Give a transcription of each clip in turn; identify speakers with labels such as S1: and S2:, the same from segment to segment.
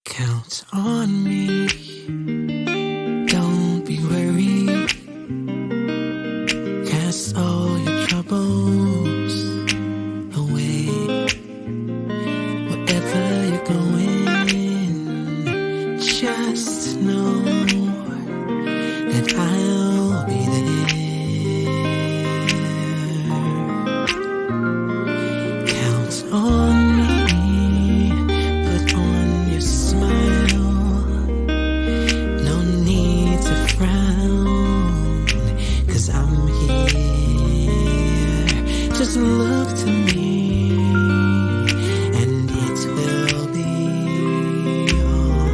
S1: Count on me, don't be worried. Cast all your troubles away. Wherever you're going, just know that I'll be there. Count on me. Just look to me, and it will be alright.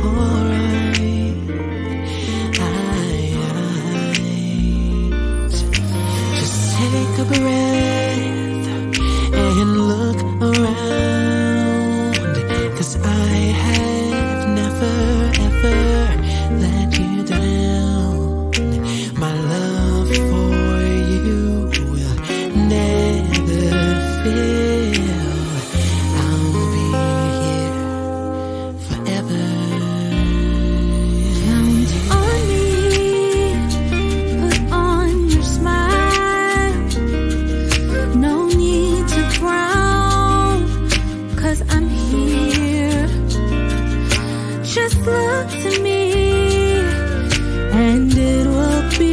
S1: Just take a breath and look around, 'cause I have never ever let you down. My love for you will never fail. I'll be here forever.
S2: Count on me, put on your smile. No need to frown, 'cause I'm here. Just look to me, and it will be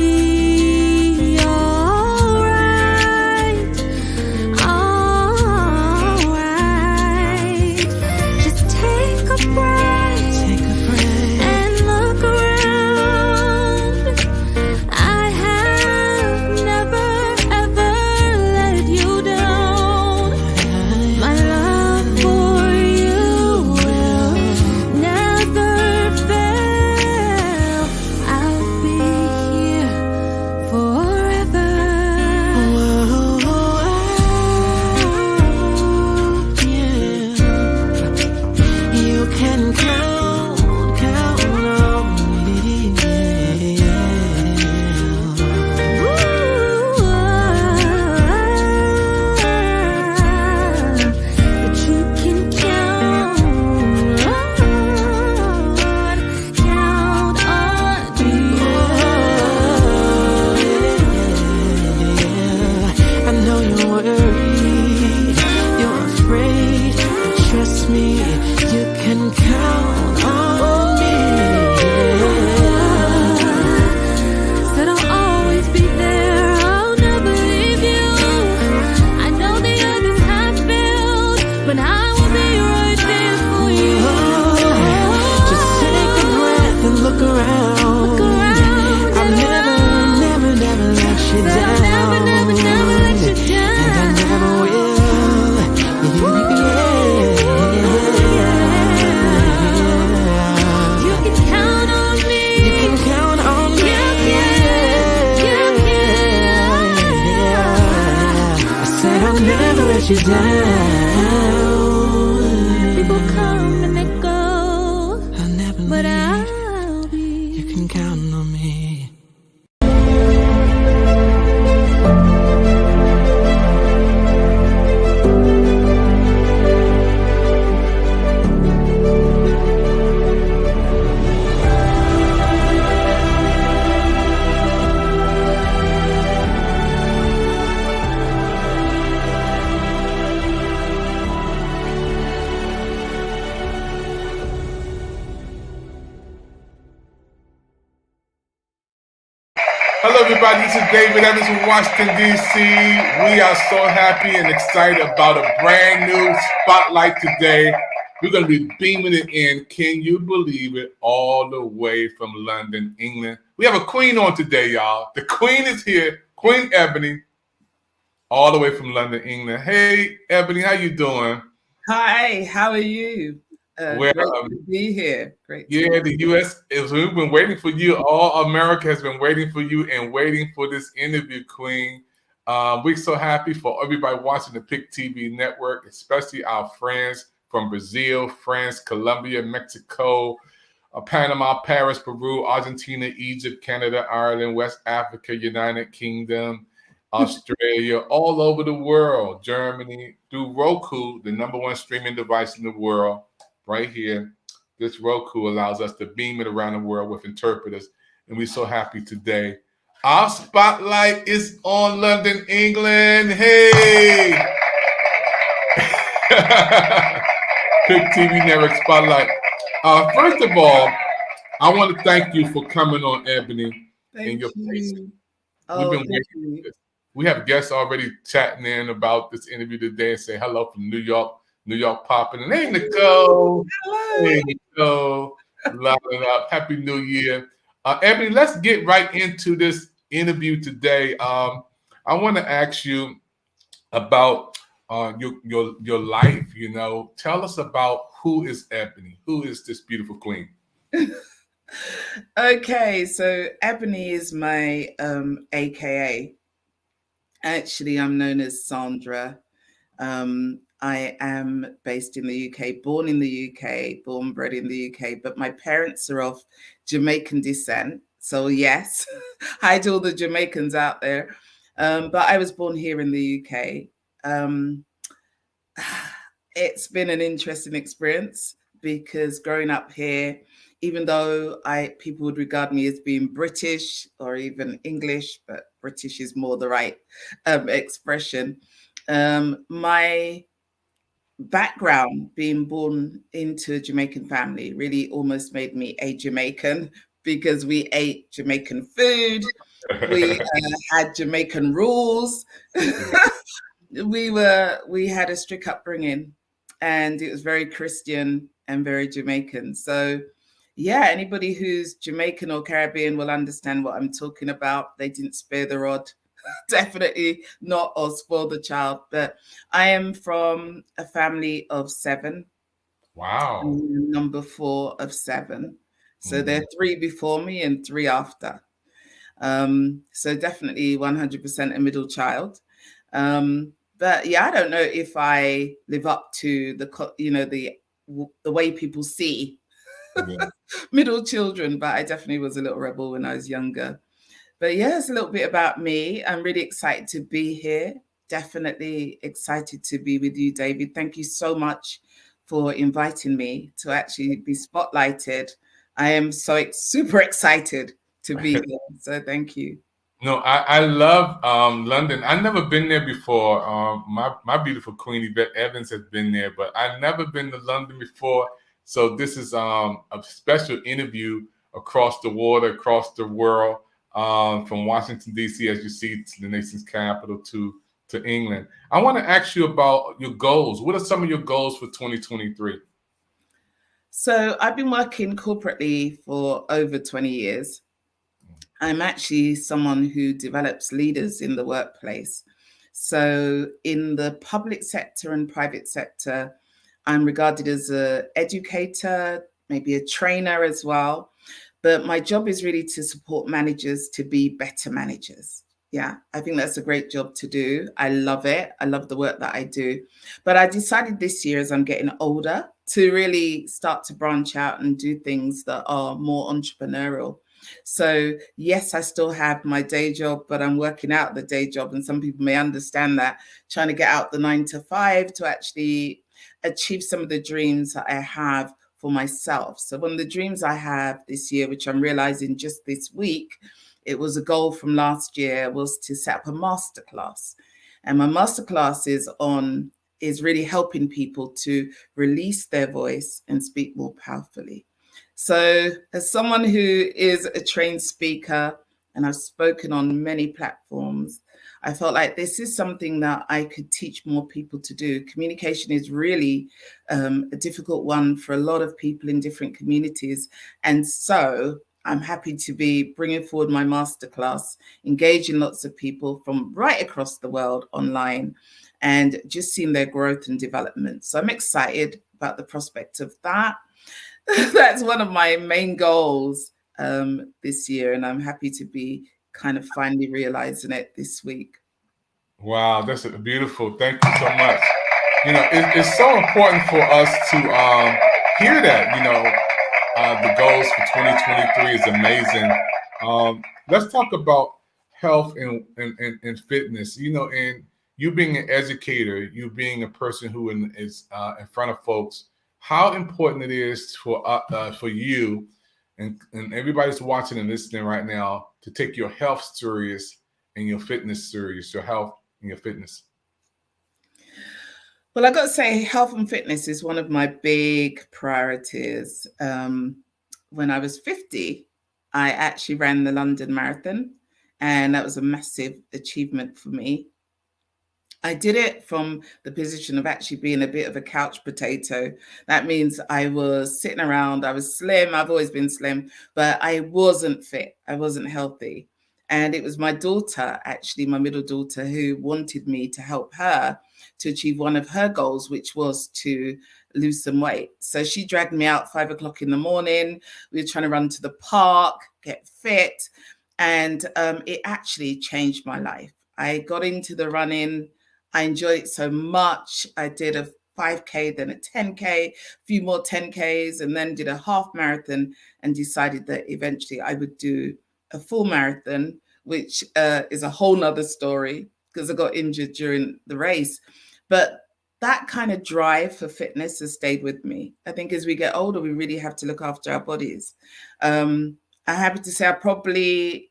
S2: you down. People come and they go,
S1: I'll never
S2: but
S1: leave.
S2: I'll be.
S1: You can count on me.
S3: everybody. This is David Evans from Washington, D.C. We are so happy and excited about a brand new spotlight today. We're going to be beaming it in, can you believe it, all the way from London, England. We have a queen on today, y'all. The queen is here, Queen Ebony, all the way from London, England. Hey, Ebony, how you doing?
S4: Hi, how are you?
S3: Well,
S4: Great to be here. Great to
S3: yeah,
S4: be
S3: the U.S. is. We've been waiting for you. All America has been waiting for you and waiting for this interview, Queen. We're so happy for everybody watching the Pick TV network, especially our friends from Brazil, France, Colombia, Mexico, Panama, Paris, Peru, Argentina, Egypt, Canada, Ireland, West Africa, United Kingdom, Australia, all over the world, Germany, through Roku, the number one streaming device in the world, right here. This Roku allows us to beam it around the world with interpreters, and we're so happy today. Our spotlight is on London, England. Hey! Pick TV Network Spotlight. First of all, I want to thank you for coming on, Ebony, and your patience.
S4: you.
S3: We've been waiting for this. We have guests already chatting in about this interview today and say hello from New York popping. And hey, Nicole.
S4: Hello.
S3: Hey, Nicole. Love it up. Happy New Year. Ebony, let's get right into this interview today. I want to ask you about your life. You know, tell us about who is Ebony. Who is this beautiful queen?
S4: Okay, so Ebony is my AKA. Actually, I'm known as Sandra. I am based in the UK, born in the UK, born bred in the UK, but my parents are of Jamaican descent. So yes, hi to all the Jamaicans out there. But I was born here in the UK. It's been an interesting experience because growing up here, even though people would regard me as being British or even English, but British is more the right expression. My background, being born into a Jamaican family, really almost made me a Jamaican because we ate Jamaican food, we had Jamaican rules. We had a strict upbringing, and it was very Christian and very Jamaican. So yeah, anybody who's Jamaican or Caribbean will understand what I'm talking about. They didn't spare the rod. Definitely not, or spoil the child. But I am from a family of 7.
S3: Wow.
S4: I'm number 4 of 7. So there are 3 before me and 3 after. So definitely 100% a middle child. But yeah, I don't know if I live up to the way people see middle children, but I definitely was a little rebel when I was younger. But yeah, it's a little bit about me. I'm really excited to be here. Definitely excited to be with you, David. Thank you so much for inviting me to actually be spotlighted. I am so super excited to be here. So thank you.
S3: No, I love London. I've never been there before. My beautiful queen Yvette Evans has been there, but I've never been to London before. So this is a special interview across the water, across the world, from Washington, D.C., as you see, to the nation's capital, to England. I want to ask you about your goals. What are some of your goals for 2023?
S4: So I've been working corporately for over 20 years. I'm actually someone who develops leaders in the workplace. So in the public sector and private sector, I'm regarded as an educator, maybe a trainer as well. But my job is really to support managers to be better managers. Yeah, I think that's a great job to do. I love it. I love the work that I do. But I decided this year, as I'm getting older, to really start to branch out and do things that are more entrepreneurial. So yes, I still have my day job, but I'm working out the day job. And some people may understand that, trying to get out the 9 to 5 to actually achieve some of the dreams that I have for myself. So one of the dreams I have this year, which I'm realizing just this week, it was a goal from last year, was to set up a masterclass. And my masterclass is really helping people to release their voice and speak more powerfully. So as someone who is a trained speaker, and I've spoken on many platforms. I felt like this is something that I could teach more people to do. Communication is really a difficult one for a lot of people in different communities. And so I'm happy to be bringing forward my masterclass, engaging lots of people from right across the world online and just seeing their growth and development. So I'm excited about the prospect of that. That's one of my main goals this year, and I'm happy to be kind of finally realizing it this week.
S3: Wow, that's beautiful. Thank you so much. It's so important for us to hear that. The goals for 2023 is amazing. Let's talk about health and fitness. And you being an educator, you being a person who is in front of folks, how important it is for you and everybody's watching and listening right now to take your health serious and your fitness serious, your health and your fitness.
S4: Well, I got to say, health and fitness is one of my big priorities. When I was 50, I actually ran the London Marathon, and that was a massive achievement for me. I did it from the position of actually being a bit of a couch potato. That means I was sitting around, I was slim, I've always been slim, but I wasn't fit, I wasn't healthy. And it was my daughter, actually, my middle daughter, who wanted me to help her to achieve one of her goals, which was to lose some weight. So she dragged me out 5 o'clock in the morning. We were trying to run to the park, get fit. And it actually changed my life. I got into the running. I enjoyed it so much. I did a 5K, then a 10K, a few more 10Ks, and then did a half marathon and decided that eventually I would do a full marathon, which is a whole nother story because I got injured during the race. But that kind of drive for fitness has stayed with me. I think as we get older, we really have to look after our bodies. I'm happy to say I probably,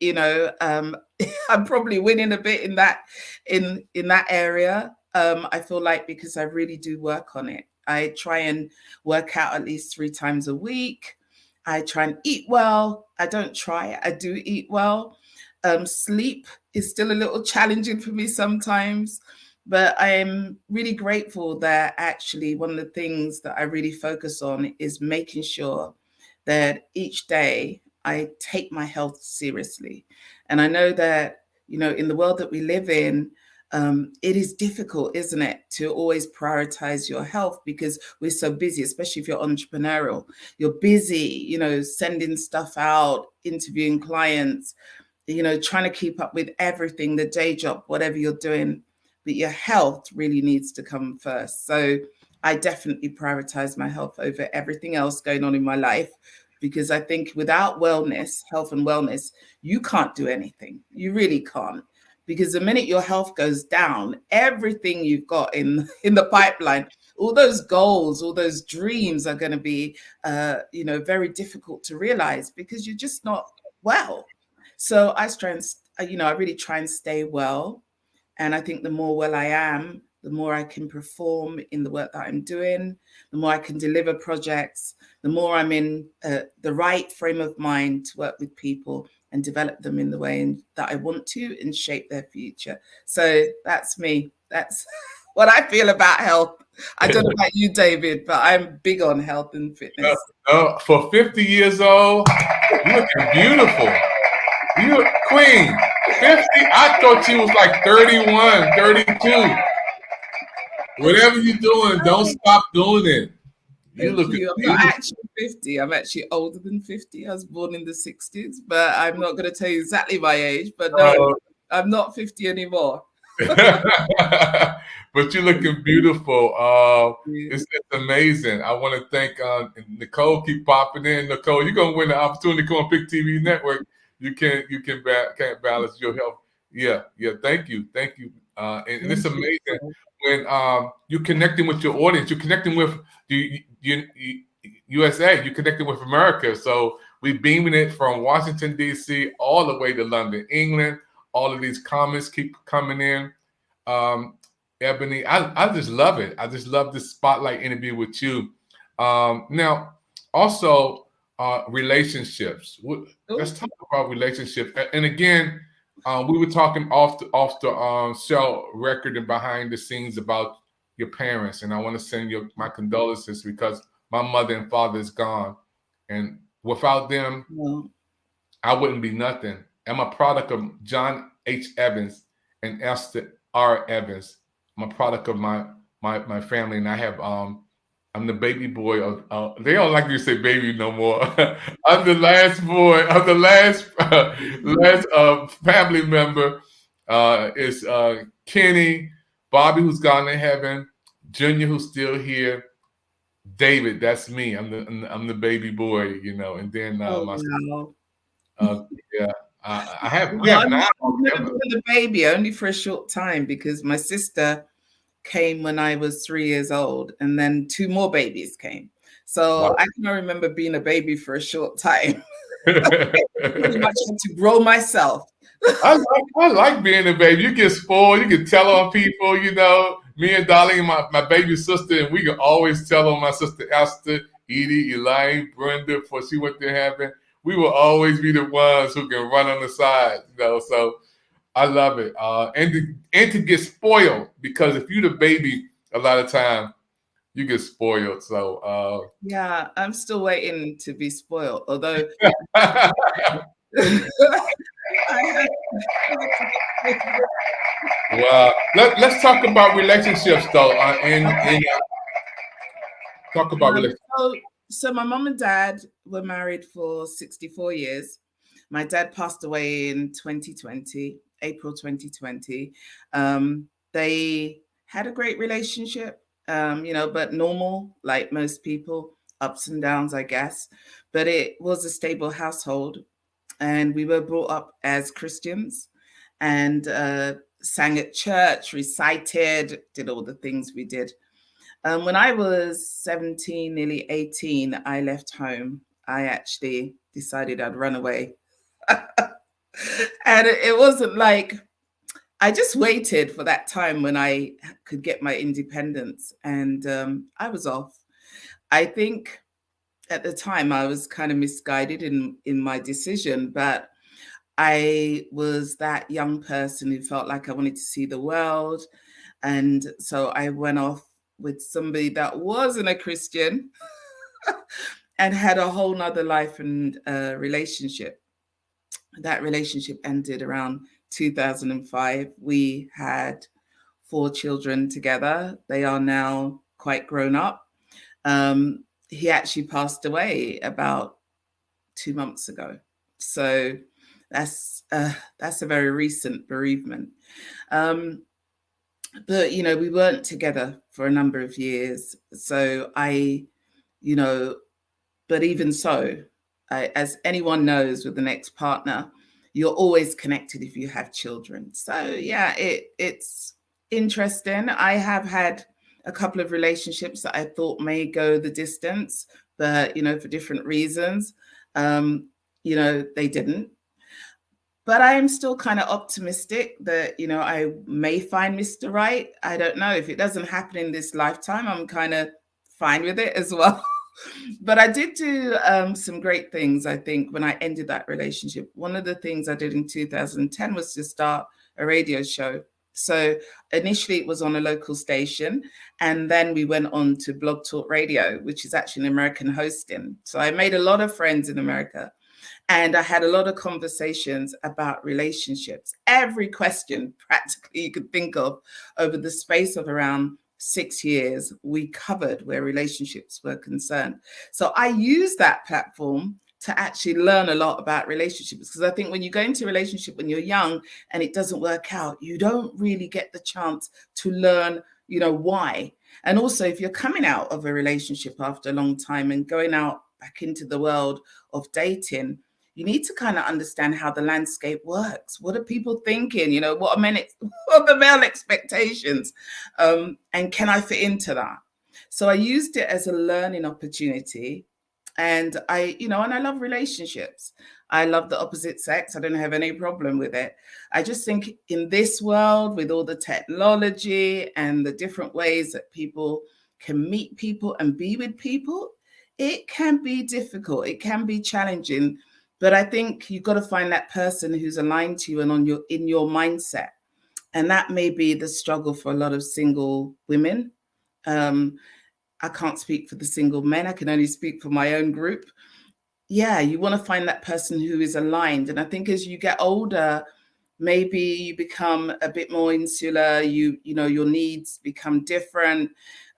S4: I'm probably winning a bit in that area. I feel like because I really do work on it. I try and work out at least 3 times a week. I try and eat well. I don't try, I do eat well. Sleep is still a little challenging for me sometimes, but I'm really grateful that actually one of the things that I really focus on is making sure that each day I take my health seriously. And I know that, in the world that we live in, it is difficult, isn't it, to always prioritize your health because we're so busy, especially if you're entrepreneurial. You're busy, sending stuff out, interviewing clients, trying to keep up with everything, the day job, whatever you're doing. But your health really needs to come first. So I definitely prioritize my health over everything else going on in my life, because I think without wellness, health and wellness, you can't do anything. You really can't. Because the minute your health goes down, everything you've got in the pipeline, all those goals, all those dreams are going to be, very difficult to realize because you're just not well. So I really try and stay well. And I think the more well I am, the more I can perform in the work that I'm doing, the more I can deliver projects, the more I'm in the right frame of mind to work with people and develop them in the way that I want to and shape their future. So that's me. That's what I feel about health. I don't know about you, David, but I'm big on health and fitness.
S3: For 50 years old, you looking beautiful. You queen. 50? I thought you was like 31, 32. Whatever you're doing, don't stop doing it.
S4: I'm not actually 50. I'm actually older than 50. I was born in the 60s, but I'm not going to tell you exactly my age. But no, I'm not 50 anymore.
S3: But you're looking beautiful. It's amazing. I want to thank Nicole. Keep popping in, Nicole. You're gonna win the opportunity to come on Pick TV Network. You can't balance your health. Yeah. Thank you. And it's amazing when you're connecting with your audience. You're connecting with the USA. You're connecting with America. So we're beaming it from Washington D.C. all the way to London, England. All of these comments keep coming in. Ebony, I just love it. I just love this spotlight interview with you. Now, also, relationships. Let's
S4: Cool.
S3: talk about relationships. And again, we were talking off the show record and behind the scenes about your parents, and I want to send you my condolences because my mother and father is gone, and without them,
S4: Well,
S3: I wouldn't be nothing. I'm a product of John H. Evans and Esther R. Evans. I'm a product of my family, and I have I'm the baby boy of. They don't like you to say baby no more. I'm the last boy. I'm the last family member. Is Kenny, Bobby, who's gone to heaven, Junior, who's still here, David. That's me. I'm the baby boy, you know. And then
S4: oh
S3: my
S4: wow.
S3: uh, yeah, I have we
S4: Well,
S3: have 9
S4: I've never
S3: members.
S4: been a baby, only for a short time, because my sister came when I was 3 years old, and then 2 more babies came. So
S3: Wow.
S4: I can remember being a baby for a short time. Pretty much had to grow myself.
S3: I like being a baby. You get spoiled. You can tell on people. You know, me and Darlene, my baby sister, and we can always tell on my sister Esther, Edie, Elaine, Brenda. Before she went to heaven, we will always be the ones who can run on the side. You know, so I love it. And to get spoiled, because if you're the baby, a lot of time you get spoiled. So
S4: Yeah, I'm still waiting to be spoiled, although
S3: well, let's talk about relationships though. And talk about relationships.
S4: so my mom and dad were married for 64 years. My dad passed away in 2020, April 2020. They had a great relationship, but normal, like most people, ups and downs, I guess. But it was a stable household, and we were brought up as Christians, and sang at church, recited, did all the things we did. When I was 17, nearly 18, I left home. I actually decided I'd run away. And it wasn't like, I just waited for that time when I could get my independence, and I was off. I think at the time I was kind of misguided in my decision, but I was that young person who felt like I wanted to see the world. And so I went off with somebody that wasn't a Christian and had a whole nother life and relationship. That relationship ended around 2005. We had 4 children together. They are now quite grown up. He actually passed away about 2 months ago. So that's a very recent bereavement. But we weren't together for a number of years. So but even so, as anyone knows, with the next partner, you're always connected if you have children. So yeah, it's interesting. I have had a couple of relationships that I thought may go the distance, but for different reasons, they didn't. But I am still kind of optimistic that, I may find Mr. Right. I don't know. If it doesn't happen in this lifetime, I'm kind of fine with it as well. But I did do some great things, I think, when I ended that relationship. One of the things I did in 2010 was to start a radio show. So initially it was on a local station, and then we went on to Blog Talk Radio, which is actually an American hosting. So I made a lot of friends in America. And I had a lot of conversations about relationships. Every question practically you could think of over the space of around 6 years, we covered where relationships were concerned. So I used that platform to actually learn a lot about relationships, because I think when you go into a relationship when you're young and it doesn't work out, you don't really get the chance to learn, why. And also, if you're coming out of a relationship after a long time and going out back into the world of dating, you need to kind of understand how the landscape works. What are people thinking? What are the male expectations? And can I fit into that? So I used it as a learning opportunity. And I love relationships. I love the opposite sex. I don't have any problem with it. I just think in this world, with all the technology and the different ways that people can meet people and be with people, It can be difficult. It can be challenging, but I think you've got to find that person who's aligned to you and in your mindset. And that may be the struggle for a lot of single women. I can't speak for the single men. I can only speak for my own group. Yeah, you want to find that person who is aligned. And I think as you get older, maybe you become a bit more insular. You know, your needs become different.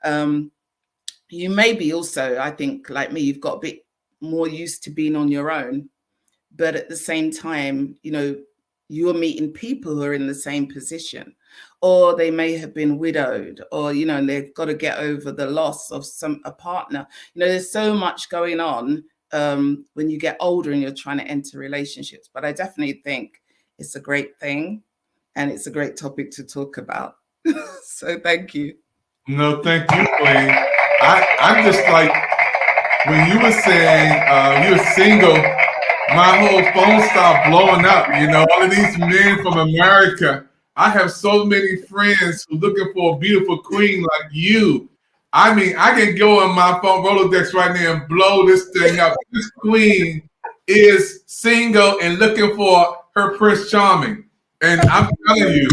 S4: You may be also, I think, like me, you've got a bit more used to being on your own. But at the same time, you know, you're meeting people who are in the same position, or they may have been widowed, or, you know, and they've got to get over the loss of a partner. You know, there's so much going on when you get older and you're trying to enter relationships. But I definitely think it's a great thing, and it's a great topic to talk about. So thank you.
S3: No, thank you, Queen. I'm just like, when you were saying you were single, my whole phone stopped blowing up. You know, all of these men from America. I have so many friends who are looking for a beautiful queen like you. I mean, I can go on my phone Rolodex right now and blow this thing up. This queen is single and looking for her Prince Charming. And I'm telling you,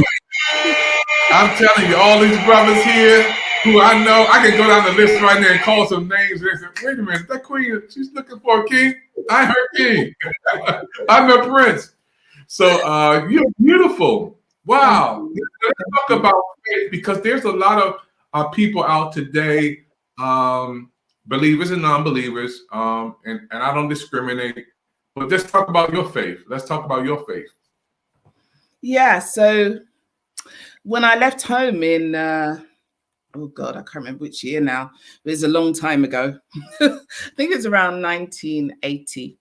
S3: all these brothers here who I know, I can go down the list right now and call some names and say, wait a minute, that queen, she's looking for a king. I'm her king. I'm a prince. So you're beautiful. Wow. Let's talk about faith, because there's a lot of people out today, believers and non-believers, and I don't discriminate, but just talk about your faith. Let's talk about your faith.
S4: Yeah, so when I left home in, oh God, I can't remember which year now. It was a long time ago. I think it was around 1980.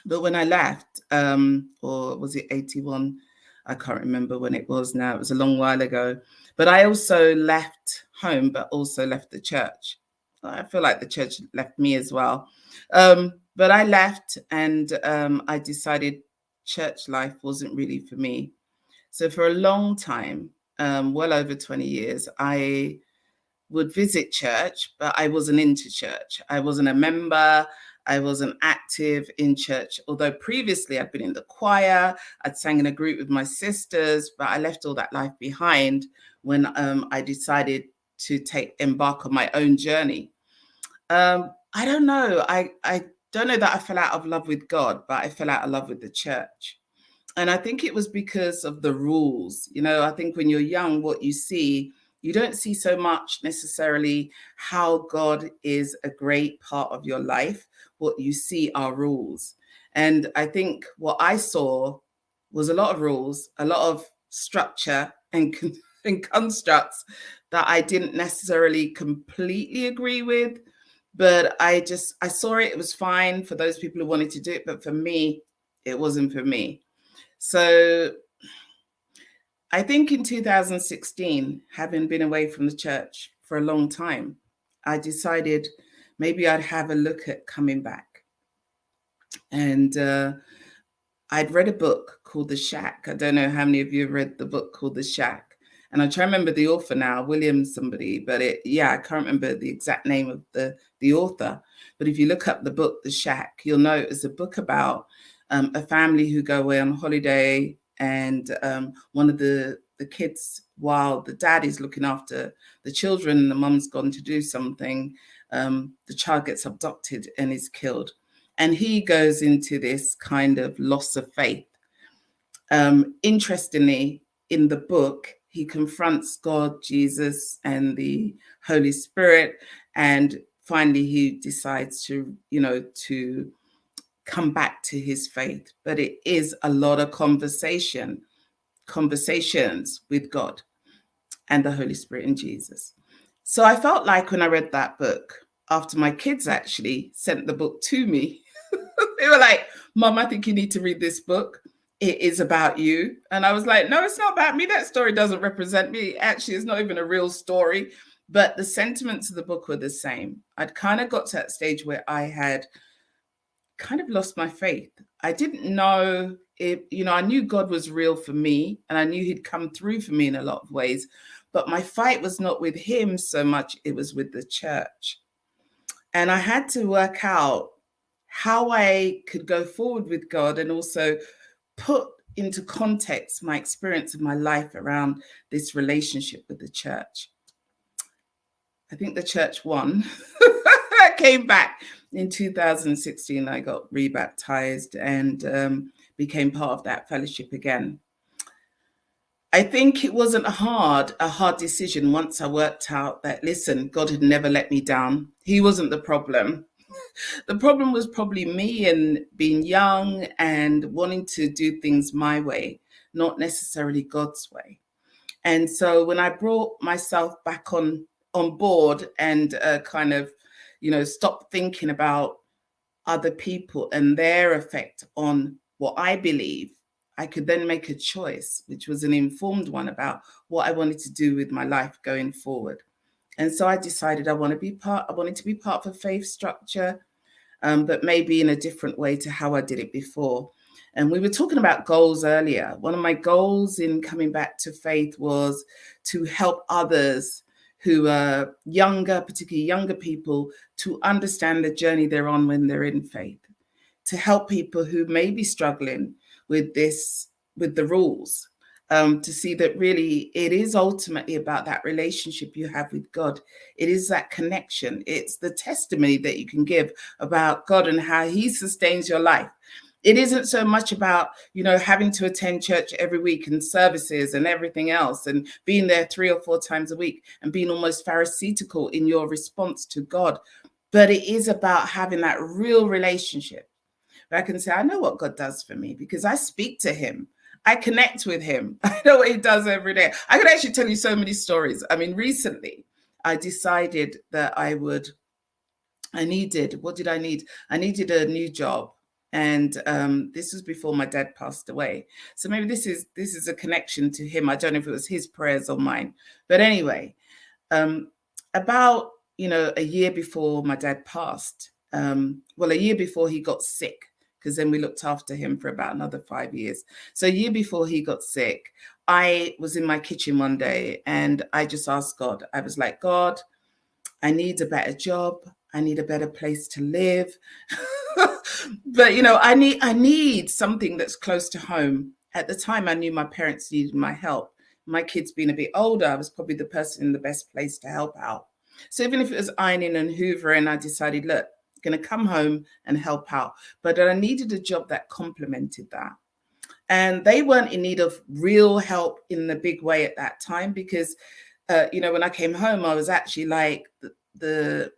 S4: But when I left, or was it 81? I can't remember when it was now. It was a long while ago. But I also left home, but also left the church. I feel like the church left me as well. But I left, and I decided church life wasn't really for me. So for a long time, well over 20 years, I would visit church, but I wasn't into church. I wasn't a member. I wasn't active in church, although previously I'd been in the choir. I'd sang in a group with my sisters, but I left all that life behind when I decided to embark on my own journey. I don't know. I don't know that I fell out of love with God, but I fell out of love with the church. And I think it was because of the rules. You know, I think when you're young, what you see, you don't see so much necessarily how God is a great part of your life. What you see are rules. And I think what I saw was a lot of rules, a lot of structure and constructs that I didn't necessarily completely agree with. But I saw it was fine for those people who wanted to do it. But for me, it wasn't for me. So I think in 2016, having been away from the church for a long time, I decided maybe I'd have a look at coming back. And I'd read a book called The Shack. I don't know how many of you have read the book called The Shack. And I try to remember the author now, William somebody, but I can't remember the exact name of the author. But if you look up the book, The Shack, you'll know it's a book about a family who go away on holiday, and one of the kids, while the dad is looking after the children and the mum's gone to do something, the child gets abducted and is killed. And he goes into this kind of loss of faith. Interestingly, in the book, he confronts God, Jesus, and the Holy Spirit. And finally, he decides to come back to his faith. But it is a lot of conversations with God and the Holy Spirit and Jesus. So I felt like when I read that book, after my kids actually sent the book to me, they were like, Mom, I think you need to read this book. It is about you. And I was like, no, it's not about me. That story doesn't represent me. Actually, it's not even a real story. But the sentiments of the book were the same. I'd kind of got to that stage where I had kind of lost my faith. I didn't know if, I knew God was real for me, and I knew he'd come through for me in a lot of ways. But my fight was not with him so much. It was with the church. And I had to work out how I could go forward with God and also put into context my experience of my life around this relationship with the church. I think the church won. I came back in 2016. I got rebaptized and became part of that fellowship again. I think it wasn't a hard decision once I worked out that, listen, God had never let me down. He wasn't the problem. The problem was probably me and being young and wanting to do things my way, not necessarily God's way. And so when I brought myself back on board and kind of, stopped thinking about other people and their effect on what I believe, I could then make a choice, which was an informed one about what I wanted to do with my life going forward. And so I decided I wanted to be part of a faith structure, but maybe in a different way to how I did it before. And we were talking about goals earlier. One of my goals in coming back to faith was to help others who are younger, particularly younger people, to understand the journey they're on when they're in faith, to help people who may be struggling with the rules, to see that really it is ultimately about that relationship you have with God. It is that connection. It's the testimony that you can give about God and how he sustains your life. It isn't so much about, having to attend church every week and services and everything else and being there 3 or 4 times a week and being almost pharisaical in your response to God. But it is about having that real relationship where I can say, I know what God does for me because I speak to him. I connect with him. I know what he does every day. I could actually tell you so many stories. I mean, recently I decided that I needed a new job. And this was before my dad passed away. So maybe this is a connection to him. I don't know if it was his prayers or mine. But anyway, about, a year before my dad passed, a year before he got sick, because then we looked after him for about another 5 years. So a year before he got sick, I was in my kitchen one day and I just asked God. I was like, God, I need a better job. I need a better place to live. But, I need something that's close to home. At the time, I knew my parents needed my help. My kids being a bit older, I was probably the person in the best place to help out. So even if it was ironing and hoovering, I decided, look, I'm going to come home and help out. But I needed a job that complemented that. And they weren't in need of real help in the big way at that time because, when I came home, I was actually like the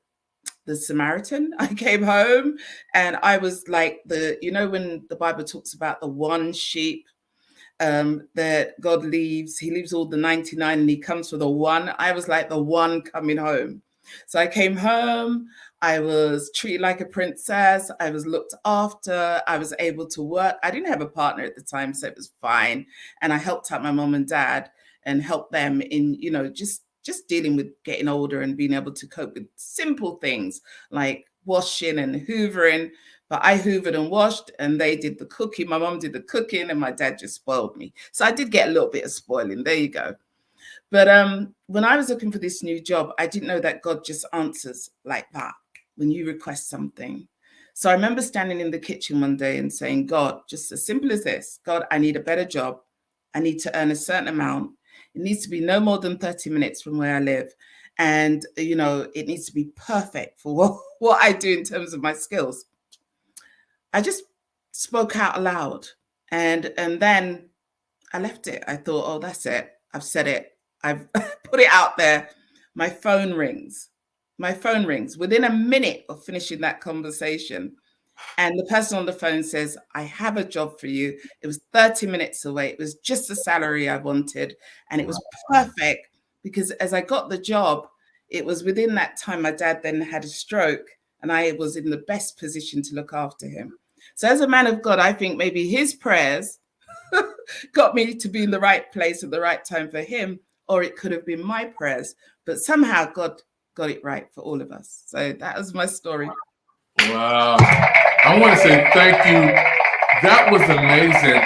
S4: Samaritan. I came home and I was like when the Bible talks about the one sheep that God leaves, he leaves all the 99 and he comes for the one. I was like the one coming home. So I came home, I was treated like a princess, I was looked after, I was able to work. I didn't have a partner at the time, so it was fine. And I helped out my mom and dad and helped them in, just dealing with getting older and being able to cope with simple things like washing and hoovering. But I hoovered and washed and they did the cooking. My mom did the cooking and my dad just spoiled me. So I did get a little bit of spoiling. There you go. But when I was looking for this new job, I didn't know that God just answers like that when you request something. So I remember standing in the kitchen one day and saying, God, just as simple as this, God, I need a better job. I need to earn a certain amount. It needs to be no more than 30 minutes from where I live. And, it needs to be perfect for what I do in terms of my skills. I just spoke out aloud and then I left it. I thought, oh, that's it. I've said it. I've put it out there. My phone rings. Within a minute of finishing that conversation. And the person on the phone says, I have a job for you. It was 30 minutes away. It was just the salary I wanted. And it was perfect because as I got the job, it was within that time my dad then had a stroke and I was in the best position to look after him. So as a man of God, I think maybe his prayers got me to be in the right place at the right time for him, or it could have been my prayers. But somehow God got it right for all of us. So that was my story.
S3: Wow. I want to say thank you. That was amazing.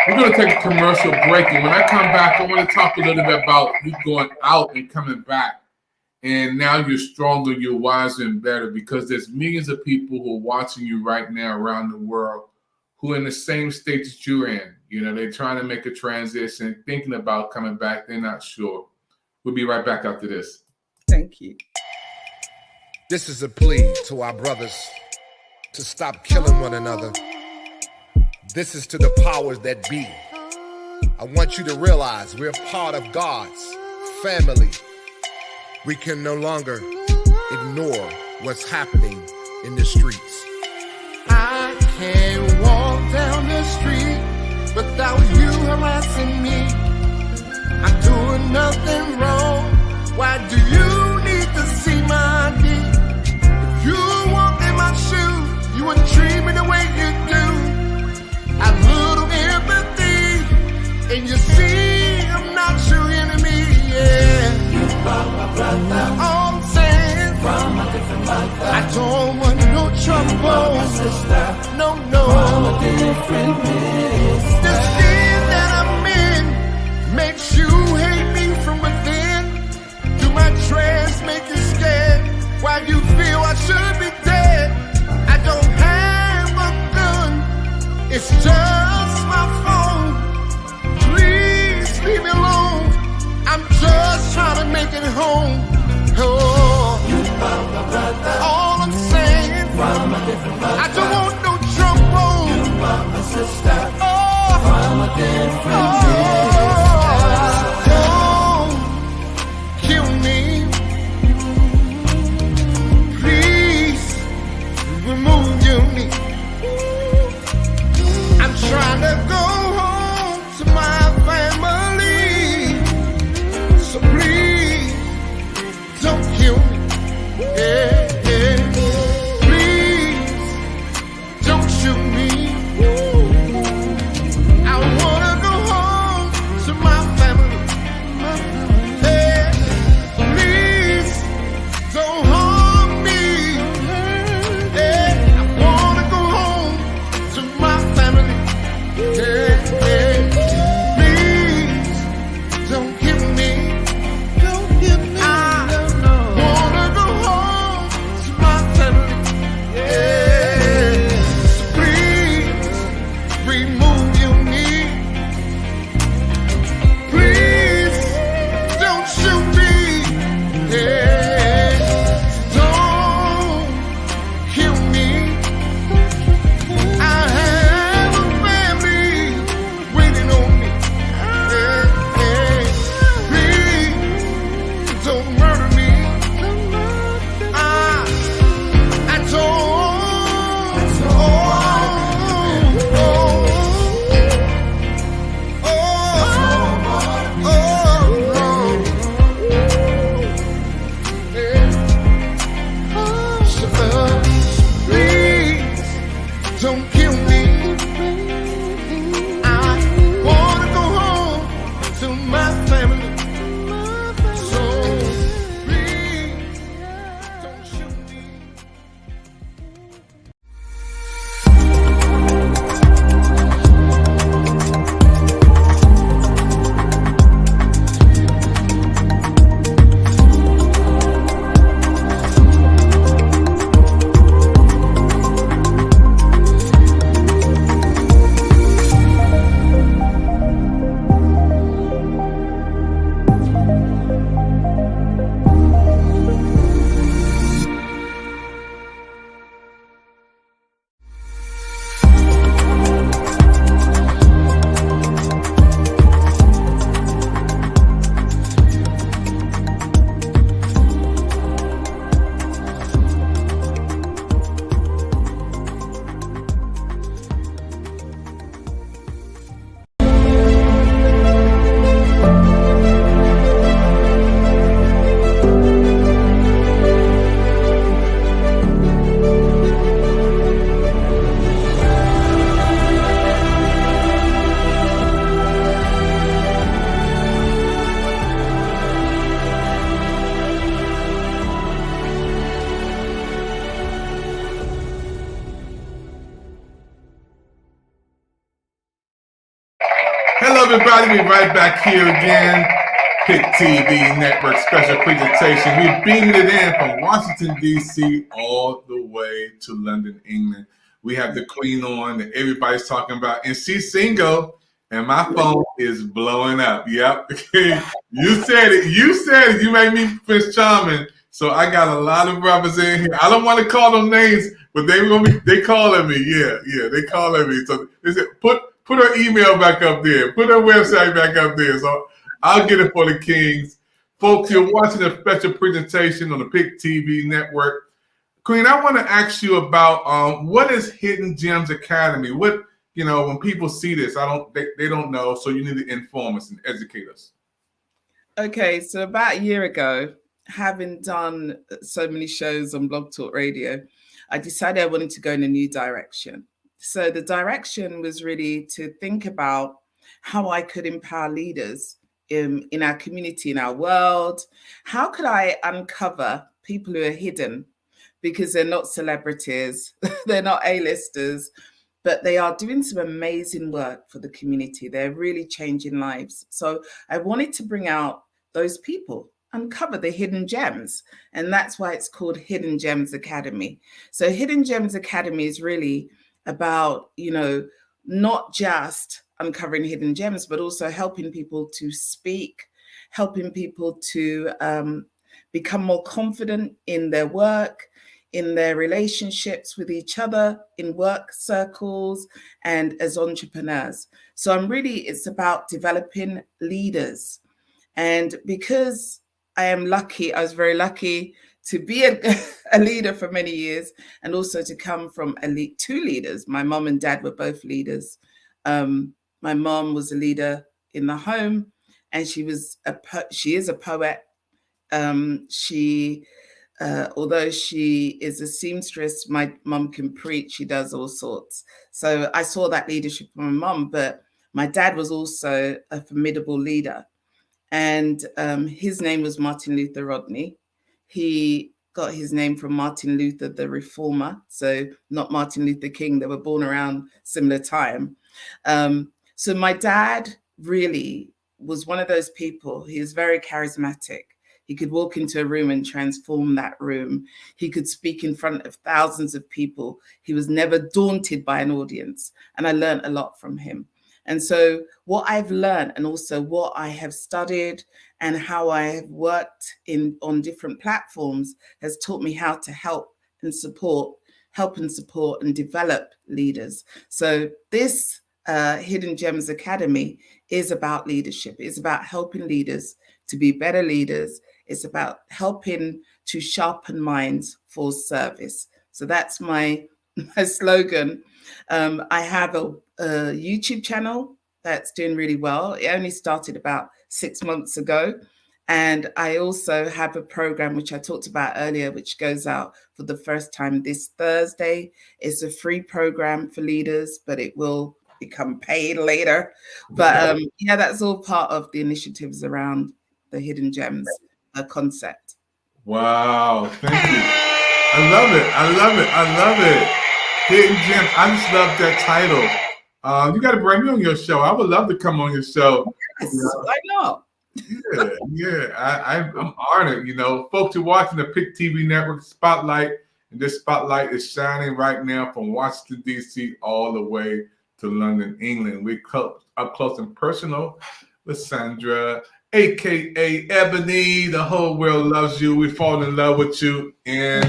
S3: We're going to take a commercial break. And when I come back, I want to talk a little bit about you going out and coming back And now you're stronger, you're wiser and better, because there's millions of people who are watching you right now around the world who are in the same state that you're in. You know, they're trying to make a transition, thinking about coming back. They're not sure. We'll be right back after this.
S4: Thank you.
S5: This is a plea to our brothers to stop killing one another. This is to the powers that be. I want you to realize we're part of God's family. We can no longer ignore what's happening in the streets. I can't walk down the street without you harassing me. I'm doing nothing wrong. Why do you need to see my ID? If you walk in my shoes, you wouldn't treat me the way you do. A little empathy, and you see I'm not your enemy, yeah. All I'm saying, from a different mother. I don't want no trouble, my sister. No, from a different place. The skin that I'm in makes you hate me from within. Do my dress make you scared? Why you feel I should be dead? I don't have a gun, it's just my phone. Please leave me alone. I'm just trying to make it home. Oh, all I'm saying, from a different mother. I don't want no trouble. You are my sister. Oh, from a different kill me. Please remove your knee. I'm trying to go home to my family. So please, don't kill me. Yeah, yeah. Please, don't shoot me. I wanna go home to my family. Yeah. Please, don't harm me. Yeah. I wanna go home to my family. Yeah, yeah. Please, don't kill me.
S3: Hello, everybody. We're right back here again. Pick TV Network special presentation. We're beaming it in from Washington, D.C. all the way to London, England. We have the Queen on that everybody's talking about, and she's single, and my phone is blowing up. Yep. You said it. You said it. You made me Prince Charming. So I got a lot of brothers in here. I don't want to call them names, but they calling me. Yeah, they calling me. So they said, put her email back up there. Put her website back up there. So I'll get it for the Kings. Folks, you're watching a special presentation on the Pick TV Network. Queen, I want to ask you about what is Hidden Gems Academy? What, when people see this, they don't know, so you need to inform us and educate us.
S4: Okay, so about a year ago, having done so many shows on Blog Talk Radio, I decided I wanted to go in a new direction. So the direction was really to think about how I could empower leaders in our community, in our world. How could I uncover people who are hidden because they're not celebrities, they're not A-listers, but they are doing some amazing work for the community. They're really changing lives. So I wanted to bring out those people, uncover the hidden gems. And that's why it's called Hidden Gems Academy. So Hidden Gems Academy is really about, not just uncovering hidden gems, but also helping people to speak, helping people to become more confident in their work, in their relationships with each other, in work circles, and as entrepreneurs. So it's about developing leaders. And because I was very lucky to be a leader for many years, and also to come from two leaders. My mom and dad were both leaders. My mom was a leader in the home, and she is a poet. Although she is a seamstress, my mum can preach. She does all sorts. So I saw that leadership from my mum, but my dad was also a formidable leader. And his name was Martin Luther Rodney. He got his name from Martin Luther, the reformer. So not Martin Luther King. They were born around similar time. So my dad really was one of those people. He was very charismatic. He could walk into a room and transform that room. He could speak in front of thousands of people. He was never daunted by an audience. And I learned a lot from him. And so what I've learned, and also what I have studied and how I have worked on different platforms, has taught me how to help and support and develop leaders. So this Hidden Gems Academy is about leadership. It's about helping leaders to be better leaders. It's about helping to sharpen minds for service. So that's my slogan. I have a YouTube channel that's doing really well. It only started about 6 months ago. And I also have a program, which I talked about earlier, which goes out for the first time this Thursday. It's a free program for leaders, but it will become paid later. But that's all part of the initiatives around the Hidden Gems concept.
S3: Wow, thank you. I love it. Hidden Gems. I just love that title. You got to bring me on your show. I would love to come on your show.
S4: Yes, why not?
S3: I'm honored. Folks, you're watching the Pick TV Network Spotlight, and this spotlight is shining right now from Washington, D.C. all the way to London, England. We're up close and personal with Sandra, a.k.a. Ebony. The whole world loves you. We fall in love with you in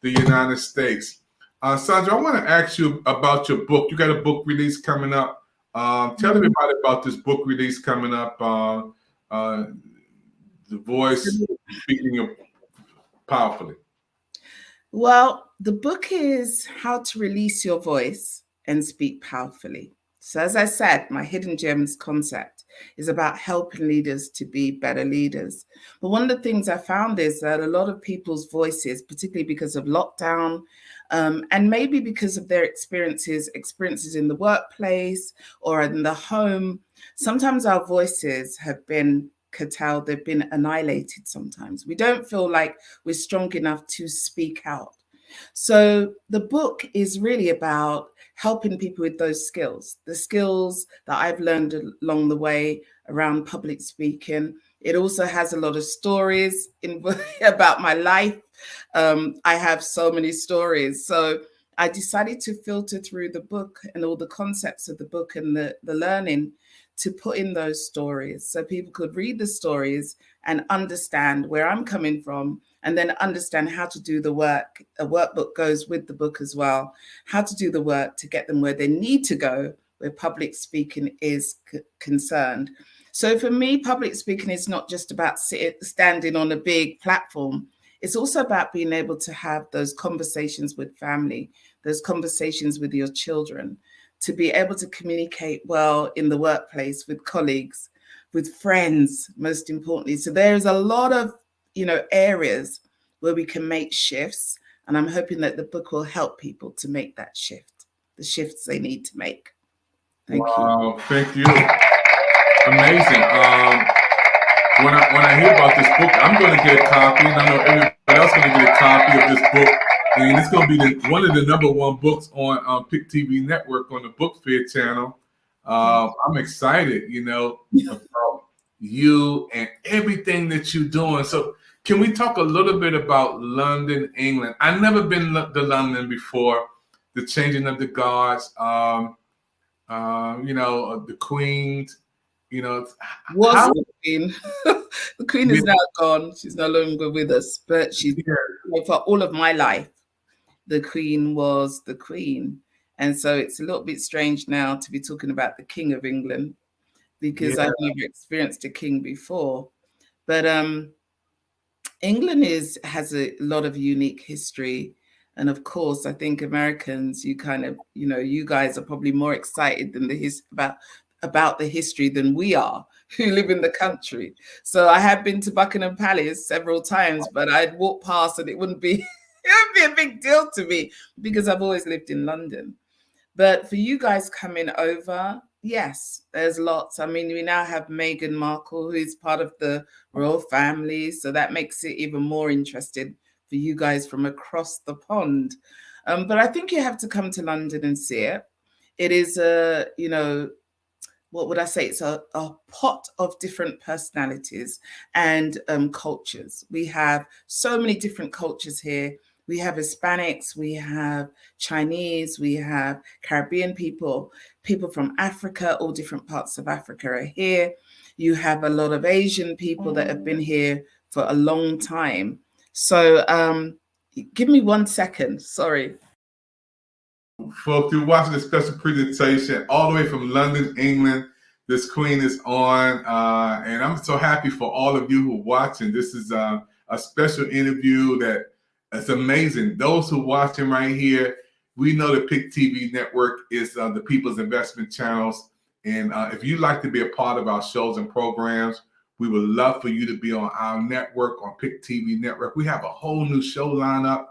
S3: the United States. Sandra, I want to ask you about your book. You got a book release coming up. Tell everybody about this book release coming up. The voice speaking powerfully.
S4: Well, the book is How to Release Your Voice and Speak Powerfully. So as I said, my Hidden Gems concept is about helping leaders to be better leaders. But one of the things I found is that a lot of people's voices, particularly because of lockdown, and maybe because of their experiences in the workplace or in the home, sometimes our voices have been curtailed, they've been annihilated sometimes. We don't feel like we're strong enough to speak out. So the book is really about helping people with those skills, the skills that I've learned along the way around public speaking. It also has a lot of stories in about my life. I have so many stories. So I decided to filter through the book and all the concepts of the book and the learning to put in those stories so people could read the stories and understand where I'm coming from, and then understand how to do the work. A workbook goes with the book as well, how to do the work to get them where they need to go, where public speaking is concerned. So for me, public speaking is not just about standing on a big platform. It's also about being able to have those conversations with family, those conversations with your children, to be able to communicate well in the workplace with colleagues, with friends, most importantly. So there's a lot of, areas where we can make shifts. And I'm hoping that the book will help people to make that shift, the shifts they need to make. Thank you.
S3: Wow, thank you. Amazing. When I hear about this book, I'm going to get a copy, and I know everybody else going to get a copy of this book. And it's going to be one of the #1 books on Pick TV Network on the Book Fair channel. I'm excited, about you and everything that you're doing. So can we talk a little bit about London, England? I've never been to London before. The changing of the guards, the Queen.
S4: The Queen. The Queen is now gone. She's no longer with us. But she's for all of my life, the Queen was the Queen. And so it's a little bit strange now to be talking about the King of England, because I've never experienced a king before. But England has a lot of unique history. And of course, I think Americans, you guys are probably more excited than about the history than we are, who live in the country. So I have been to Buckingham Palace several times, but I'd walk past and it wouldn't be a big deal to me because I've always lived in London. But for you guys coming over, yes, there's lots. I mean, we now have Meghan Markle, who is part of the royal family. So that makes it even more interesting for you guys from across the pond. But I think you have to come to London and see it. It is what would I say? It's a pot of different personalities and cultures. We have so many different cultures here. We have Hispanics, we have Chinese, we have Caribbean people from Africa, all different parts of Africa are here. You have a lot of Asian people that have been here for a long time. So give me 1 second, sorry.
S3: Folks, you're watching a special presentation all the way from London, England. This Queen is on, and I'm so happy for all of you who are watching. This is a special interview that is amazing. Those who are watching right here, we know the Pick TV Network is the People's Investment Channels. And if you'd like to be a part of our shows and programs, we would love for you to be on our network, on Pick TV Network. We have a whole new show lineup,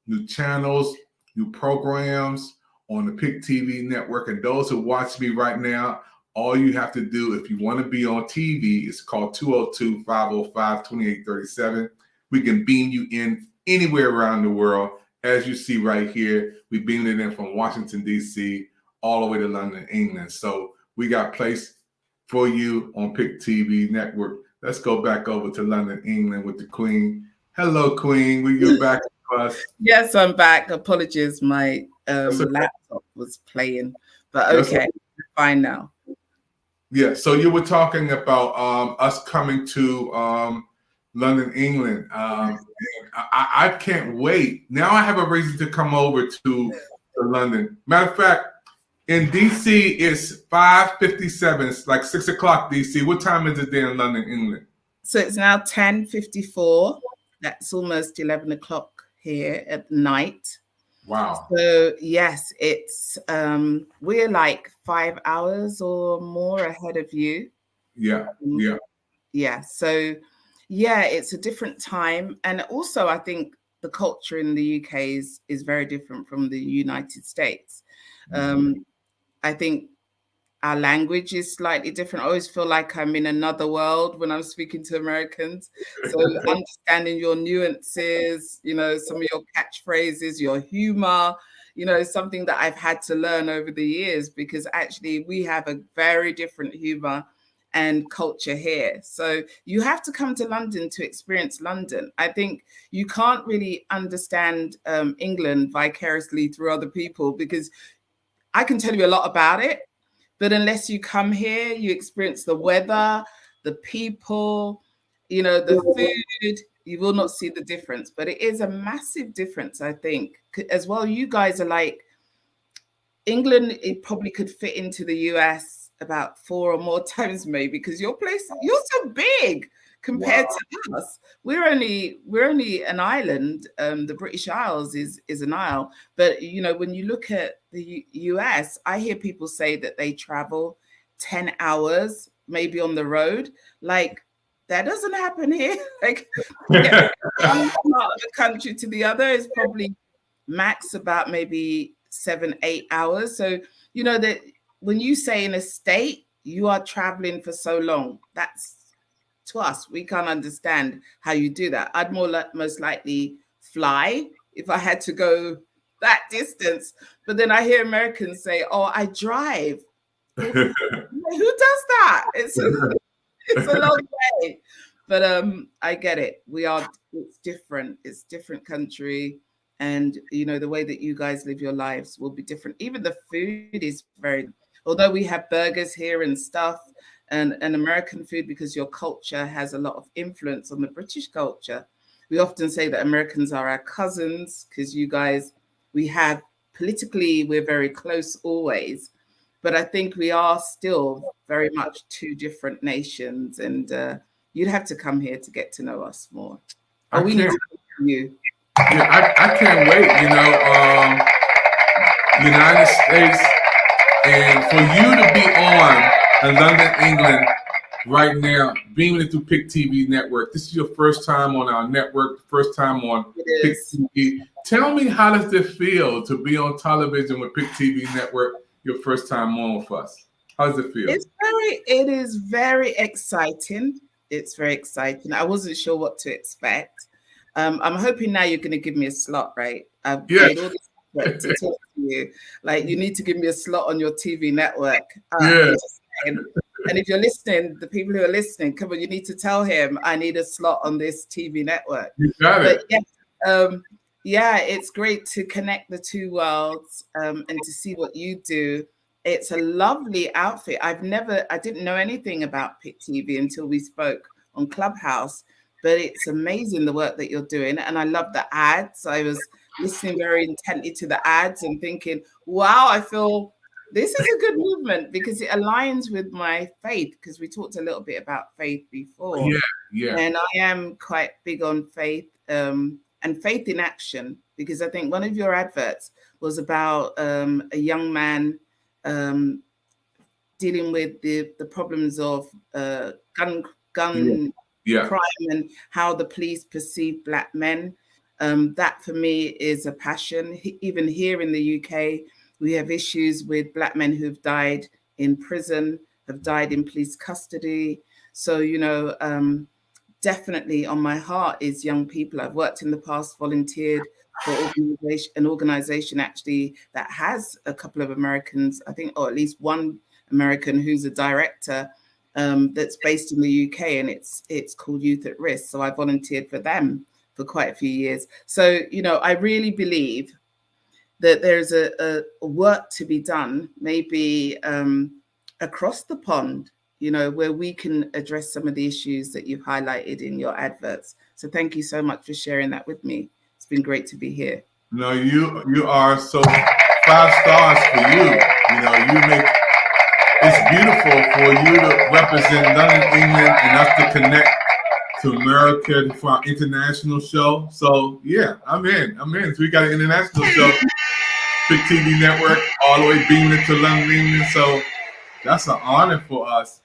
S3: new channels, new programs on the Pick TV Network. And those who watch me right now, all you have to do, if you want to be on TV, is call 202-505-2837. We can beam you in anywhere around the world. As you see right here, we beamed it in from Washington, D.C., all the way to London, England. So we got place for you on Pick TV Network. Let's go back over to London, England with the Queen. Hello, Queen. Will you back with us?
S4: Yes, I'm back. Apologies, my laptop was playing, but okay, fine now.
S3: Yeah, so you were talking about us coming to London, England. I can't wait. Now I have a reason to come over to London. Matter of fact, in DC, it's 5:57. It's like 6 o'clock DC. What time is it there in London, England?
S4: So it's now 10:54. That's almost 11 o'clock here at night.
S3: Wow.
S4: So yes, it's we're like 5 hours or more ahead of you.
S3: Yeah.
S4: Yeah. So yeah, it's a different time. And also I think the culture in the UK is very different from the United States. I think our language is slightly different. I always feel like I'm in another world when I'm speaking to Americans. So understanding your nuances, some of your catchphrases, your humor, something that I've had to learn over the years, because actually we have a very different humor and culture here. So you have to come to London to experience London. I think you can't really understand England vicariously through other people, because I can tell you a lot about it, but unless you come here, you experience the weather, the people, you know, the food, you will not see the difference. But it is a massive difference, I think. As well, you guys are like, England, it probably could fit into the US about 4 or more times maybe, because your place, you're so big compared to us. We're only an island. The British Isles is an isle. But you know, when you look at the US, I hear people say that they travel 10 hours maybe on the road. Like, that doesn't happen here. Like, yeah, one part of the country to the other is probably max about maybe 7-8 hours. So you know that when you say in a state you are traveling for so long, that's, to us, we can't understand how you do that. I'd most likely fly if I had to go that distance. But then I hear Americans say, oh, I drive. Who does that? It's a long way. But I get it. It's different. It's different country. And, you know, the way that you guys live your lives will be different. Even the food is very, although we have burgers here and stuff, and American food, because your culture has a lot of influence on the British culture. We often say that Americans are our cousins, because you guys, politically, we're very close always. But I think we are still very much two different nations. And you'd have to come here to get to know us more. Or we need to know you.
S3: Yeah, I can't wait, you know, United States, and for you to be on in London, England right now, beaming it through Pick TV Network. This is your first time on our network, first time on Pick TV. Tell me, how does it feel to be on television with Pick TV Network, your first time on with us? How does it feel?
S4: It is very exciting. It's very exciting. I wasn't sure what to expect. I'm hoping now you're going to give me a slot, right? I've made all this effort to talk to you. Like, you need to give me a slot on your TV network. And if you're listening, the people who are listening, come on, you need to tell him I need a slot on this TV network.
S3: You got it.
S4: Yeah, it's great to connect the two worlds and to see what you do. It's a lovely outfit. I didn't know anything about Pick TV until we spoke on Clubhouse. But it's amazing the work that you're doing. And I love the ads. I was listening very intently to the ads and thinking, wow, I feel this is a good movement, because it aligns with my faith, because we talked a little bit about faith before.
S3: Yeah.
S4: And I am quite big on faith and faith in action, because I think one of your adverts was about a young man dealing with the problems of gun crime and how the police perceive Black men. That for me is a passion. Even here in the UK, we have issues with Black men who've died in prison, have died in police custody. So, you know, definitely on my heart is young people. I've worked in the past, volunteered for an organization actually that has a couple of Americans, I think, or at least one American who's a director, that's based in the UK, and it's called Youth at Risk. So I volunteered for them for quite a few years. So, you know, I really believe that there's a work to be done, maybe across the pond, you know, where we can address some of the issues that you've highlighted in your adverts. So thank you so much for sharing that with me. It's been great to be here.
S3: No, you are so 5 stars for you. You know, you make. It's beautiful for you to represent London, England, and us to connect to America for our international show. So yeah, I'm in. So we got an international show, Pick TV Network, all the way beaming to London, England. So that's an honor for us.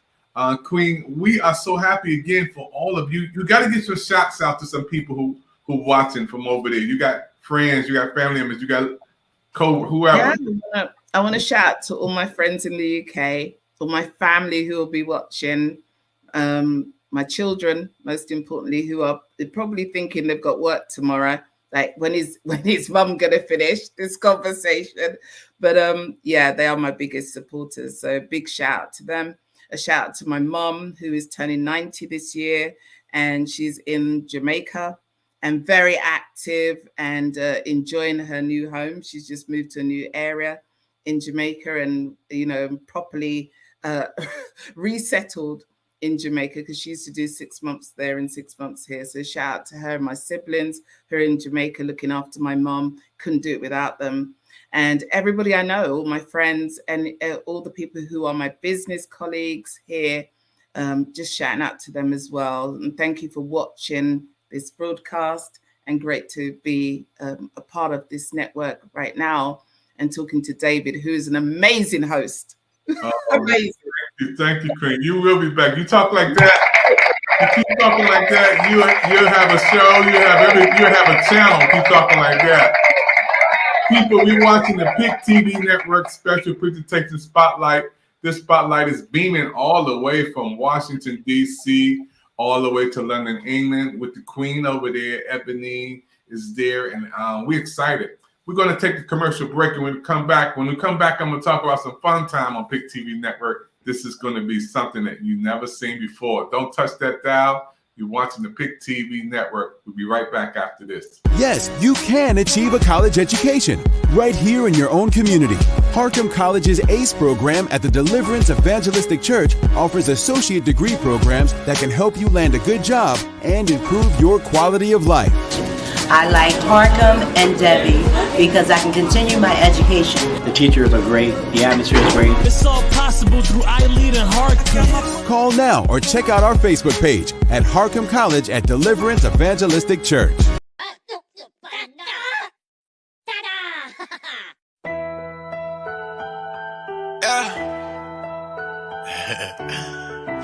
S3: Queen, we are so happy again for all of you. You got to get your shots out to some people who watching from over there. You got friends, you got family members, you got whoever.
S4: Yeah, I want to shout out to all my friends in the UK, all my family who will be watching, my children, most importantly, who are probably thinking they've got work tomorrow. Like, when is mum gonna finish this conversation? But yeah, they are my biggest supporters. So big shout out to them. a shout out to my mom, who is turning 90 this year, and she's in Jamaica and very active and enjoying her new home. She's just moved to a new area in Jamaica and, properly resettled in Jamaica, because she used to do 6 months there and 6 months here. So shout out to her and my siblings who are in Jamaica looking after my mom. Couldn't do it without them. And everybody I know, all my friends and all the people who are my business colleagues here, just shouting out to them as well. And thank you for watching this broadcast, and great to be a part of this network right now and talking to David, who is an amazing host. Amazing.
S3: Thank you, Queen. You will be back. You talk like that. You keep talking like that. You'll have a show. You'll have a channel. Keep talking like that. People, we watching the PIC TV Network special presentation spotlight. This spotlight is beaming all the way from Washington, D.C., all the way to London, England, with the Queen over there. Ebony is there, and we're excited. We're going to take a commercial break, and when we come back, I'm going to talk about some fun time on PIC TV Network. This is going to be something that you've never seen before. Don't touch that dial. You're watching the PIC TV Network. We'll be right back after this.
S6: Yes, you can achieve a college education right here in your own community. Harcum College's ACE program at the Deliverance Evangelistic Church offers associate degree programs that can help you land a good job and improve your quality of life.
S7: I like Harcum and Debbie because I can continue my education.
S8: The teachers are great. The atmosphere is great.
S1: It's all possible through iLead and Harcum.
S6: Call now or check out our Facebook page at Harcum College at Deliverance Evangelistic Church.
S1: It's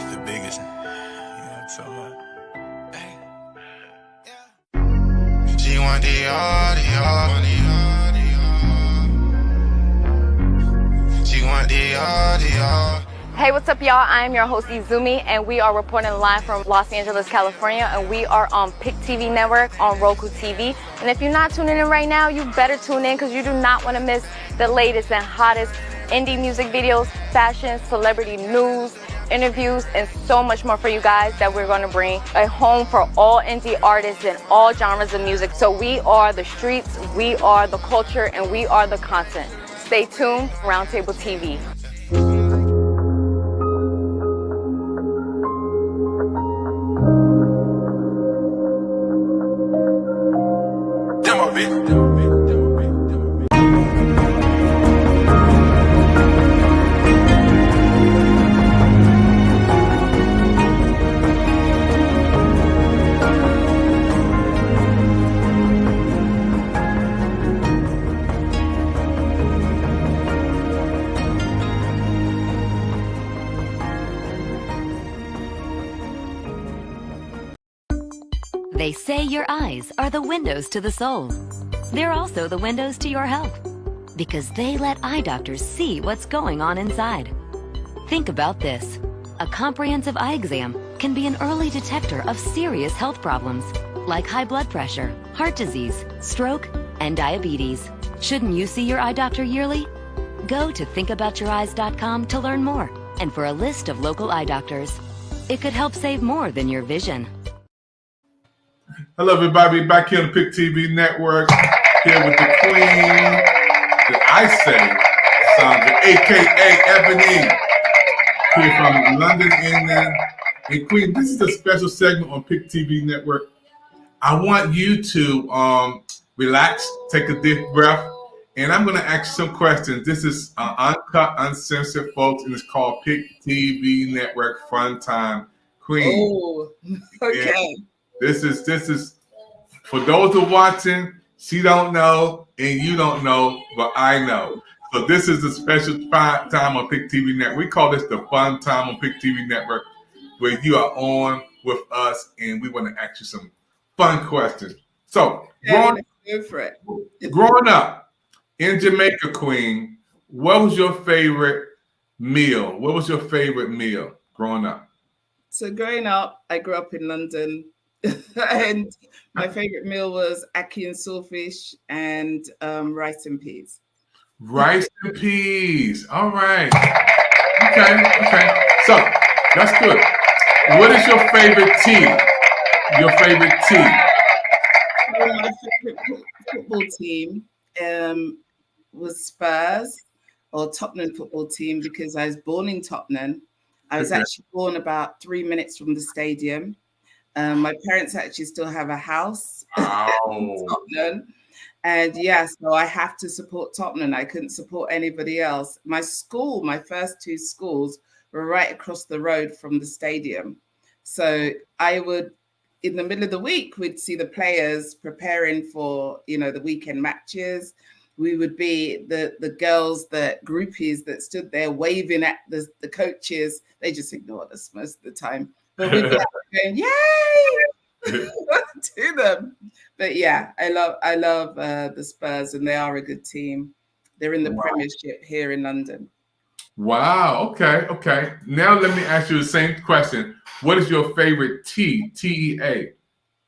S1: the biggest. You know what I'm talking about?
S9: She want the audio. She want the audio.
S10: Hey, what's up, y'all? I am your host, Izumi, and we are reporting live from Los Angeles, California, and we are on PIC TV Network on Roku TV. And if you're not tuning in right now, you better tune in, because you do not want to miss the latest and hottest indie music videos, fashion, celebrity news, interviews, and so much more for you guys that we're going to bring a home for all indie artists and all genres of music. So we are the streets, we are the culture, and we are the content. Stay tuned, Roundtable TV.
S9: Demo, bitch.
S11: They say your eyes are the windows to the soul. They're also the windows to your health, because they let eye doctors see what's going on inside. Think about this. A comprehensive eye exam can be an early detector of serious health problems, like high blood pressure, heart disease, stroke, and diabetes. Shouldn't you see your eye doctor yearly? Go to thinkaboutyoureyes.com to learn more and for a list of local eye doctors. It could help save more than your vision.
S3: Hello, everybody. Back here on the PIC TV Network, here with the Queen, that I say, Sandra, a.k.a. Ebony, here from London, England. And Queen, this is a special segment on PIC TV Network. I want you to relax, take a deep breath, and I'm going to ask you some questions. This is uncut, uncensored, folks, and it's called PIC TV Network Fun Time. Queen.
S4: Oh, okay.
S3: Yeah. This is for those who are watching. She don't know and you don't know, but I know. So this is a special fun time on PIC TV Network. We call this the Fun Time on PIC TV Network, where you are on with us and we want to ask you some fun questions. So growing up in Jamaica, Queen, what was your favorite meal? What was your favorite meal growing up?
S4: So growing up, I grew up in London. And my favorite meal was ackee and saltfish and rice and peas.
S3: Rice and peas. All right. Okay. So that's good. What is your favorite team? Your favorite team?
S4: Well, my favorite football team was Spurs or Tottenham football team because I was born in Tottenham. I was actually born about 3 minutes from the stadium. My parents actually still have a house in Tottenham. And so I have to support Tottenham. I couldn't support anybody else. My school, my first two schools were right across the road from the stadium. So I would, in the middle of the week, we'd see the players preparing for, the weekend matches. We would be the girls, the groupies that stood there waving at the coaches. They just ignored us most of the time. But we'd be going, yay! to them. But I love the Spurs, and they are a good team. They're in the Premiership here in London.
S3: Wow. Okay. Now let me ask you the same question. What is your favorite tea? T-E-A.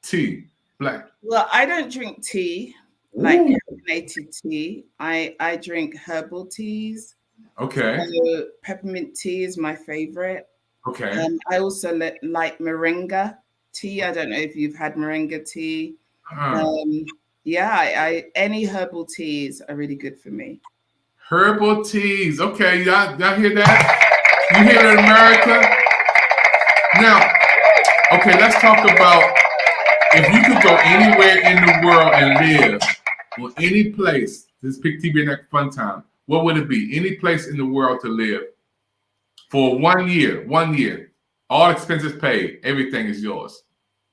S3: Tea. Black.
S4: Well, I don't drink tea, like carbonated tea. I drink herbal teas.
S3: Okay.
S4: So peppermint tea is my favorite.
S3: Okay.
S4: I also like moringa tea. I don't know if you've had moringa tea. Any herbal teas are really good for me.
S3: Herbal teas. Okay, y'all hear that? You hear it in America? Now, okay, let's talk about if you could go anywhere in the world and live, or any place, this Pick TV Next Fun Time, what would it be? Any place in the world to live for 1 year, 1 year. All expenses paid. Everything is yours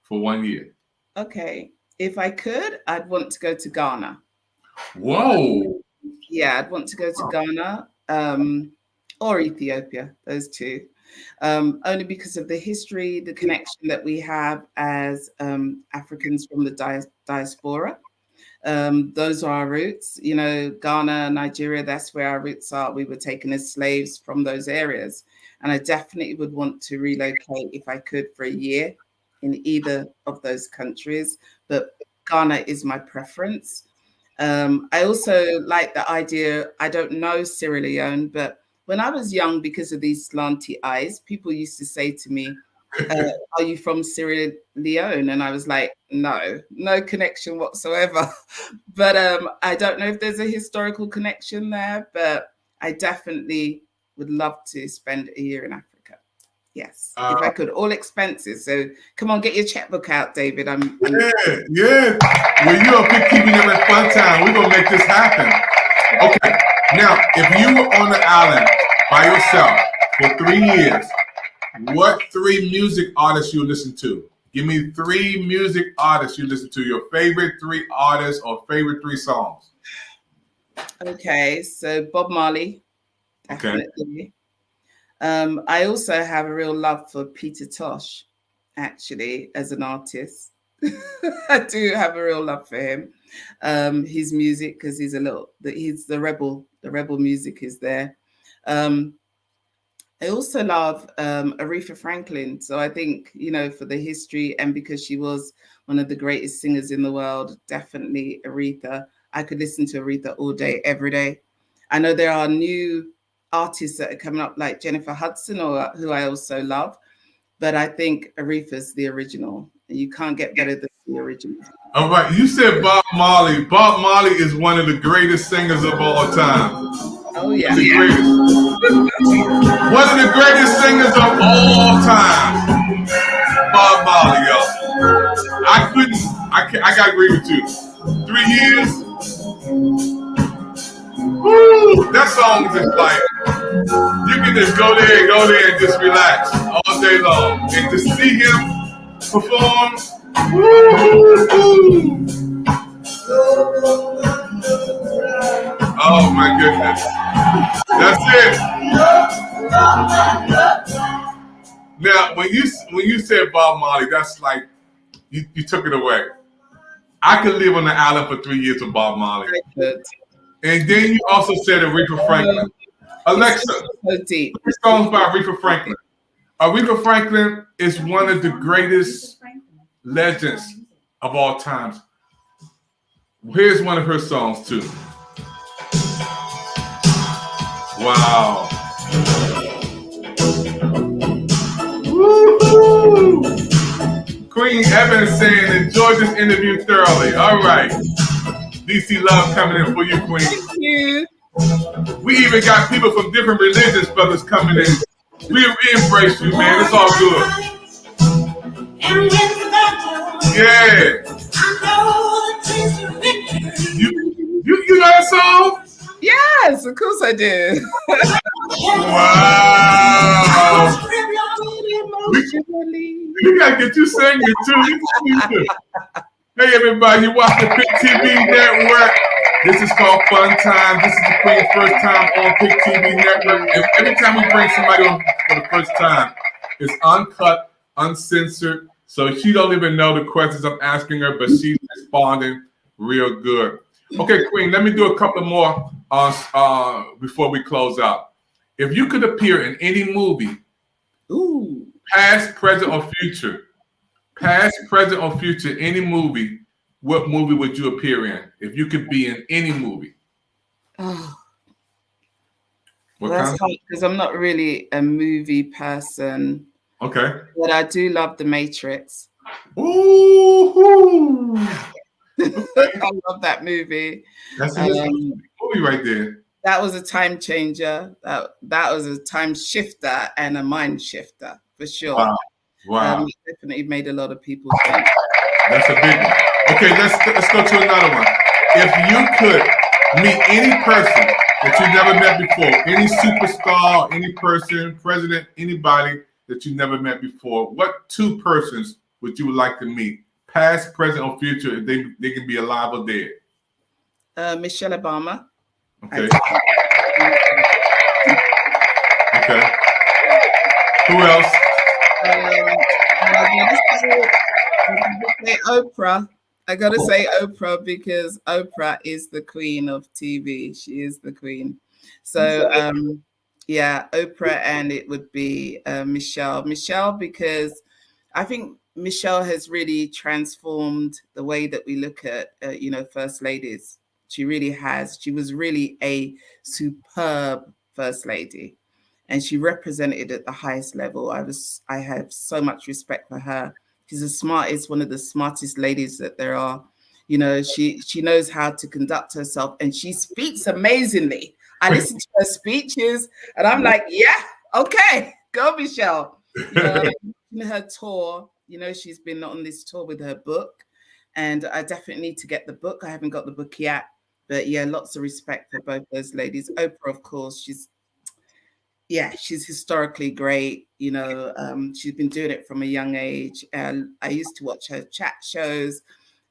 S3: for 1 year.
S4: Okay. If I could, I'd want to go to Ghana.
S3: Whoa.
S4: Yeah, I'd want to go to Ghana or Ethiopia, those two. Only because of the history, the connection that we have as Africans from the diaspora. Those are our roots. Ghana, Nigeria, that's where our roots are. We were taken as slaves from those areas. And I definitely would want to relocate if I could for a year in either of those countries. But Ghana is my preference. I also like the idea, I don't know Sierra Leone, but when I was young, because of these slanty eyes, people used to say to me, are you from Sierra Leone? And I was like, no connection whatsoever. But I don't know if there's a historical connection there, but I definitely would love to spend a year in Africa. Yes, if I could, all expenses. So come on, get your checkbook out, David.
S3: Yeah. Well, you're a Pick TV Next Fun Time. We're gonna make this happen. Okay. Now, if you were on the island by yourself for 3 years, what 3 music artists you listen to? Give me 3 music artists you listen to. Your favorite 3 artists or favorite 3 songs.
S4: Okay, so Bob Marley, definitely. Okay. I also have a real love for Peter Tosh, actually, as an artist. I do have a real love for him. His music, because he's the rebel music is there. I also love Aretha Franklin. So I think, for the history and because she was one of the greatest singers in the world, definitely Aretha. I could listen to Aretha all day, every day. I know there are new artists that are coming up like Jennifer Hudson, who I also love. But I think Aretha's the original. And you can't get better than the original.
S3: All right. You said Bob Marley. Bob Marley is one of the greatest singers of all time.
S4: Oh, yeah.
S3: The greatest. One of the greatest singers of all time. Bob Marley, y'all. I got to agree with you. 3 years. Woo! That song is just like, you can just go there and just relax all day long. And to see him perform, woo! Oh my goodness. That's it. Now, when you said Bob Marley, that's like, you took it away. I could live on the island for 3 years with Bob Marley. And then you also said Aretha Franklin. Alexa, three songs by Aretha Franklin. Aretha Franklin is one of the greatest legends of all times. Here's one of her songs too. Wow. Queen Evans saying, enjoy this interview thoroughly. All right. DC love coming in for you, Queen.
S4: Thank you.
S3: We even got people from different religions, brothers, coming in. We embrace you, man. It's all good. Yeah. You know that song?
S4: Yes, of course I do.
S3: Wow. We gotta get you singing too. Hey everybody, you watch the Pick TV Network. This is called Fun Time. This is the Queen's first time on Pick TV Network. And every time we bring somebody on for the first time, it's uncut, uncensored. So she don't even know the questions I'm asking her, but she's responding real good. Okay, Queen, let me do a couple more before we close out. If you could appear in any movie, past, present, or future, any movie, what movie would you appear in? If you could be in any movie.
S4: Oh,
S3: what
S4: that's
S3: kind?
S4: hard because I'm not really a movie person.
S3: Okay.
S4: But I do love The Matrix.
S3: Ooh.
S4: I love that movie.
S3: That's a movie right there.
S4: That was a time changer. That was a time shifter and a mind shifter for sure.
S3: Wow.
S4: It definitely made a lot of people think.
S3: That's a big one. Okay, let's go to another one. If you could meet any person that you never met before, any superstar, any person, president, anybody that you never met before, what two persons would you like to meet? Past, present, or future, if they can be alive or dead?
S4: Michelle Obama.
S3: Okay. Okay. Who else?
S4: Oprah. I gotta say Oprah because Oprah is the queen of TV. She is the queen. So yeah, Oprah, and it would be Michelle. Michelle, because I think Michelle has really transformed the way that we look at first ladies. She really has. She was really a superb first lady, and she represented at the highest level. I have so much respect for her. She's one of the smartest ladies that there are. You know, she knows how to conduct herself, and she speaks amazingly. I listen to her speeches, and I'm like, yeah, okay, go Michelle. Her tour, she's been on this tour with her book, and I definitely need to get the book. I haven't got the book yet, but yeah, lots of respect for both those ladies. Oprah, of course, she's historically great. She's been doing it from a young age. I used to watch her chat shows,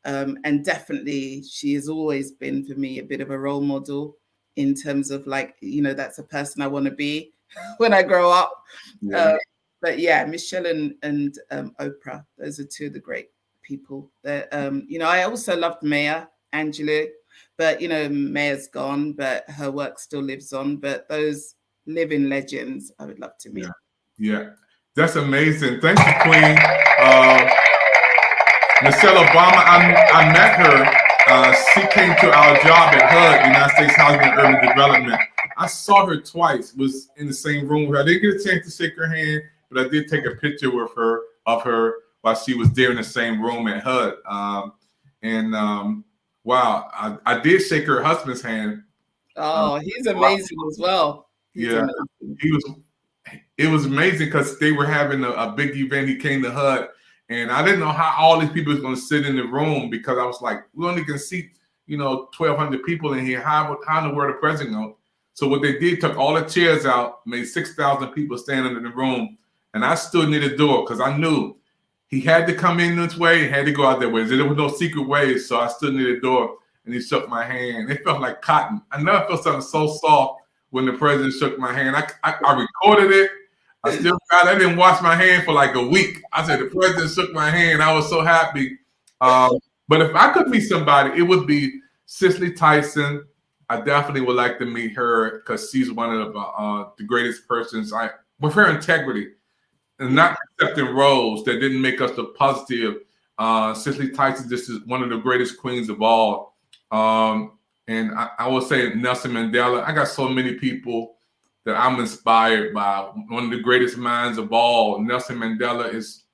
S4: and definitely she has always been for me a bit of a role model in terms of that's a person I want to be when I grow up.
S3: Yeah.
S4: But yeah, Michelle and Oprah, those are two of the great people. That I also loved Maya Angelou, but Maya's gone, but her work still lives on. But those living legends, I would love to meet.
S3: Yeah, that's amazing. Thank you, Queen. Michelle Obama, I met her. She came to our job at HUD, United States Housing and Urban Development. I saw her twice, was in the same room with her. I didn't get a chance to shake her hand, but I did take a picture with her while she was there in the same room at HUD. Wow, I did shake her husband's hand.
S4: Oh, he's amazing as well.
S3: It was amazing because they were having a big event. He came to HUD, and I didn't know how all these people was going to sit in the room because I was like, we only can seat 1,200 people in here. How in the world the president go? So what they did, took all the chairs out, made 6,000 people standing in the room, and I stood near the door because I knew he had to come in this way, he had to go out that way. There was no secret ways, so I stood near the door, and he shook my hand. It felt like cotton. I never felt something so soft when the president shook my hand. I recorded it. I didn't wash my hand for like a week. I said, the president shook my hand. I was so happy. But if I could meet somebody, it would be Cicely Tyson. I definitely would like to meet her because she's one of the greatest persons. With her integrity and not accepting roles that didn't make us look positive. Cicely Tyson, this is one of the greatest queens of all. And I will say Nelson Mandela. I got so many people that I'm inspired by. One of the greatest minds of all. Nelson Mandela is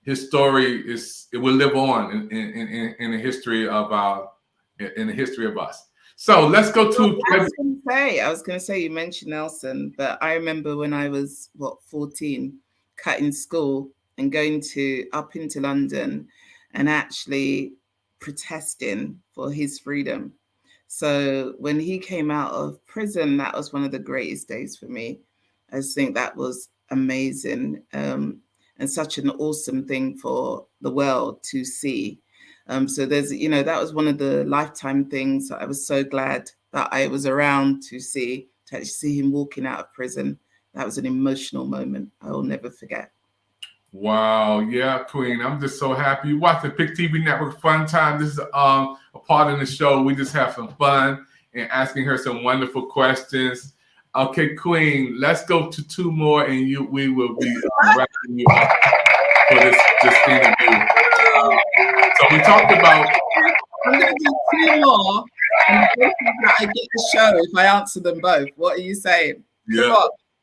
S3: his story it will live on in the history of us. So let's go to.
S4: I was going to say, you mentioned Nelson, but I remember when I was 14, cutting school and going up into London and actually protesting for his freedom. So when he came out of prison, that was one of the greatest days for me. I just think that was amazing, and such an awesome thing for the world to see. So there's, that was one of the lifetime things that I was so glad that I was around to actually see him walking out of prison. That was an emotional moment I will never forget.
S3: Wow, yeah, Queen. I'm just so happy. You watch the Pick TV Network Fun Time. This is a part of the show. We just have some fun and asking her some wonderful questions. Okay, Queen, let's go to 2 more, and we will be wrapping you up for this interview. So we talked about.
S4: I'm going to do 2 more, and I get the show if I answer them both. What are you saying?
S3: Yeah,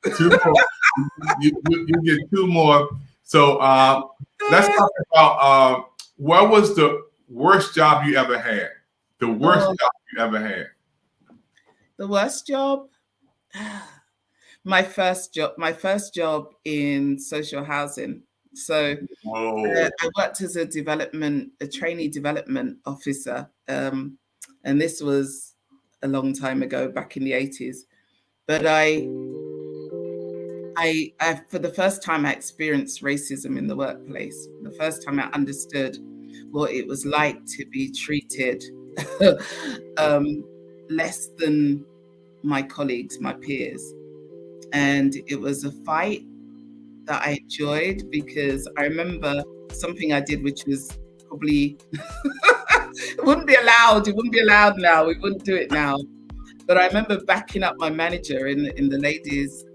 S3: 2 more. You get 2 more. So let's talk about what was the worst job you ever had? The worst job you ever had?
S4: The worst job? My first job in social housing. So I worked as a trainee development officer. And this was a long time ago, back in the 80s. But I for the first time, I experienced racism in the workplace. The first time I understood what it was like to be treated less than my colleagues, my peers. And it was a fight that I enjoyed, because I remember something I did, which was probably, it wouldn't be allowed now. We wouldn't do it now. But I remember backing up my manager in the ladies'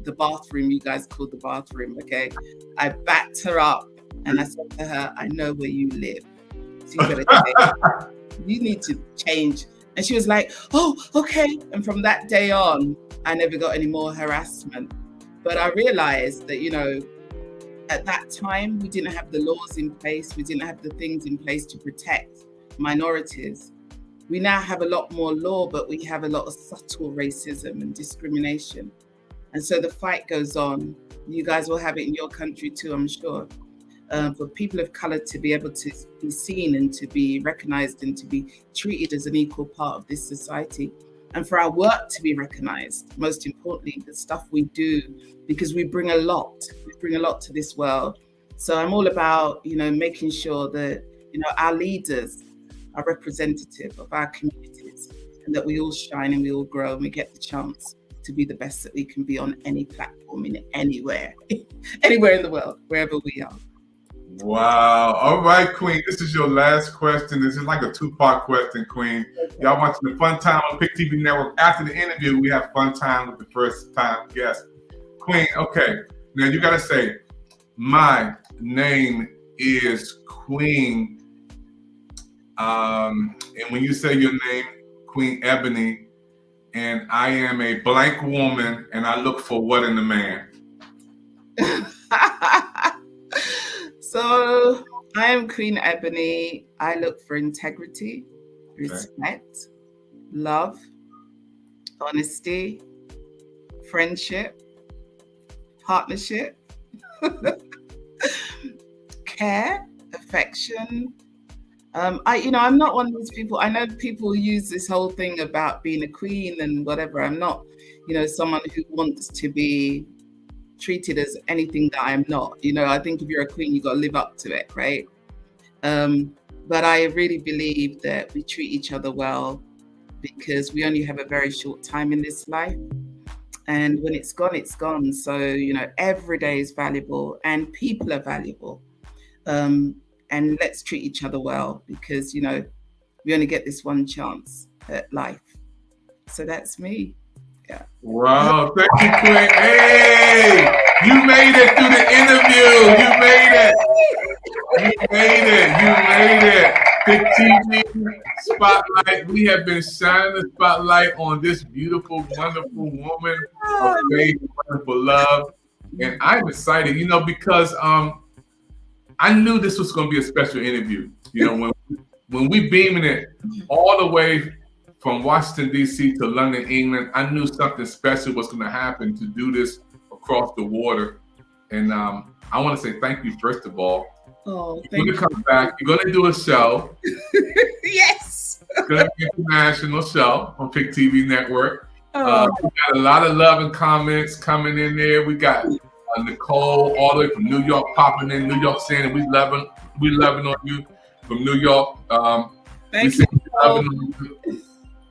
S4: the bathroom, you guys called the bathroom, okay? I backed her up and I said to her, I know where you live. So you better change. You need to change. And she was like, oh, okay. And from that day on, I never got any more harassment. But I realized that, at that time, we didn't have the laws in place. We didn't have the things in place to protect minorities. We now have a lot more law, but we have a lot of subtle racism and discrimination. And so the fight goes on. You guys will have it in your country too, I'm sure. For people of color to be able to be seen and to be recognized and to be treated as an equal part of this society. And for our work to be recognized, most importantly, the stuff we do, because we bring a lot to this world. So I'm all about, making sure that, our leaders are representative of our communities, and that we all shine and we all grow and we get the chance to be the best that we can be on any platform, in anywhere in the world, wherever we are.
S3: Wow. All right, Queen. This is your last question. This is like a 2-part question, Queen. Y'all watching the Fun Time on Pick TV Network. After the interview, we have fun time with the first time guest. Queen, okay. Now you got to say, my name is Queen. And when you say your name, Queen Ebony, and I am a blank woman, and I look for what in a man?
S4: So I am Queen Ebony. I look for integrity, respect, love, honesty, friendship, partnership, care, affection. I'm not one of those people. I know people use this whole thing about being a queen and whatever. I'm not, someone who wants to be treated as anything that I'm not. I think if you're a queen, you got to live up to it, right? But I really believe that we treat each other well, because we only have a very short time in this life. And when it's gone, it's gone. So, every day is valuable and people are valuable. And let's treat each other well, because, we only get this one chance at life. So that's me. Yeah.
S3: Wow. Thank you, Queen. Hey, you made it through the interview. You made it. Pick TV Spotlight. We have been shining the spotlight on this beautiful, wonderful woman of faith, wonderful love. And I'm excited, because I knew this was going to be a special interview. You know, when we beaming it all the way from Washington, D.C. to London, England, I knew something special was going to happen to do this across the water. And I want to say thank you, first of all.
S4: Oh,
S3: you're going to come back. You're going to do a show.
S4: Yes.
S3: It's going to be an international show on Pick TV Network. We
S4: Oh.
S3: got a lot of love and comments coming in there. We got Nicole all the way from New York popping in, New York saying we loving on you from New York.
S4: Thank you.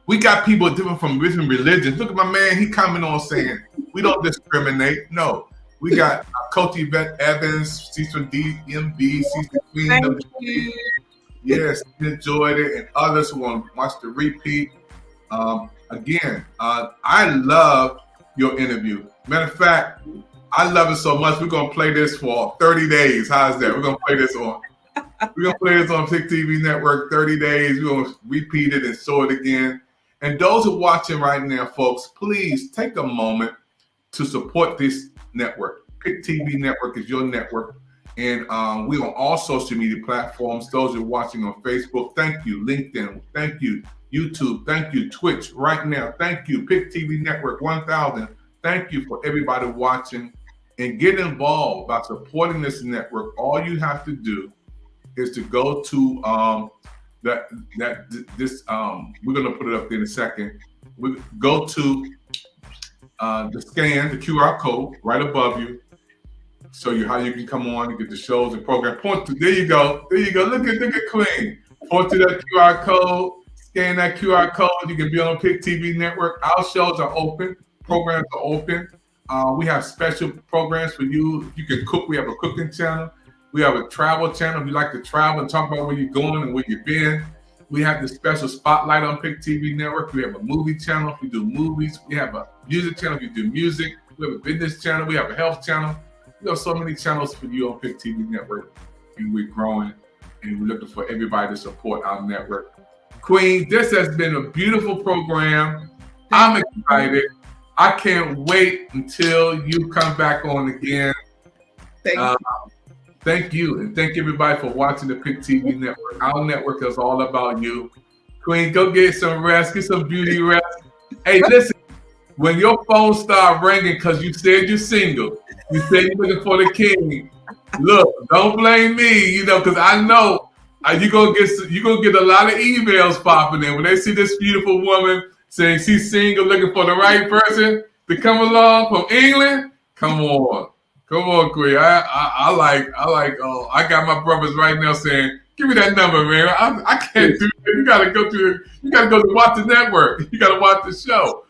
S3: We got people different from different religions. Look at my man, he coming on saying we don't discriminate. No, we got Coach Yvette Evans, she's from DMV, she's the queen of the
S4: you.
S3: Yes, enjoyed it, and others who want to watch the repeat. Again, I love your interview. Matter of fact, I love it so much. We're gonna play this for 30 days. How's that? We're gonna play this on Pick TV Network 30 days. We're gonna repeat it and show it again. And those who are watching right now, folks, please take a moment to support this network. Pick TV Network is your network. And we're on all social media platforms. Those who are watching on Facebook, thank you. LinkedIn, thank you. YouTube, thank you. Twitch, right now, thank you. Pick TV Network 1000, thank you for everybody watching. And get involved by supporting this network. All you have to do is to go to we're gonna put it up there in a second. We go to the scan, the QR code right above you. Show you how you can come on and get the shows and program. Point to there you go. Look at Queen. Point to that QR code. Scan that QR code. You can be on Pick TV Network. Our shows are open. Programs are open. We have special programs for you. If you can cook, we have a cooking channel. We have a travel channel. If you like to travel and talk about where you're going and where you've been. We have the special spotlight on Pick TV Network. We have a movie channel if we do movies. We have a music channel if you do music. We have a business channel. We have a health channel. We have so many channels for you on Pick TV Network. And we're growing. And we're looking for everybody to support our network. Queen, this has been a beautiful program. I'm excited. I can't wait until you come back on again. Thank you. And thank everybody for watching the Pick TV Network. Our network is all about you. Queen, go get some rest. Get some beauty rest. Hey, listen. When your phone start ringing because you said you're single, you said you're looking for the king. Look, don't blame me, because I know you're gonna get a lot of emails popping in when they see this beautiful woman saying she's single, looking for the right person to come along from England. Come on, Queen. I got my brothers right now saying, give me that number, man. I can't do it. You gotta go to watch the network. You gotta watch the show.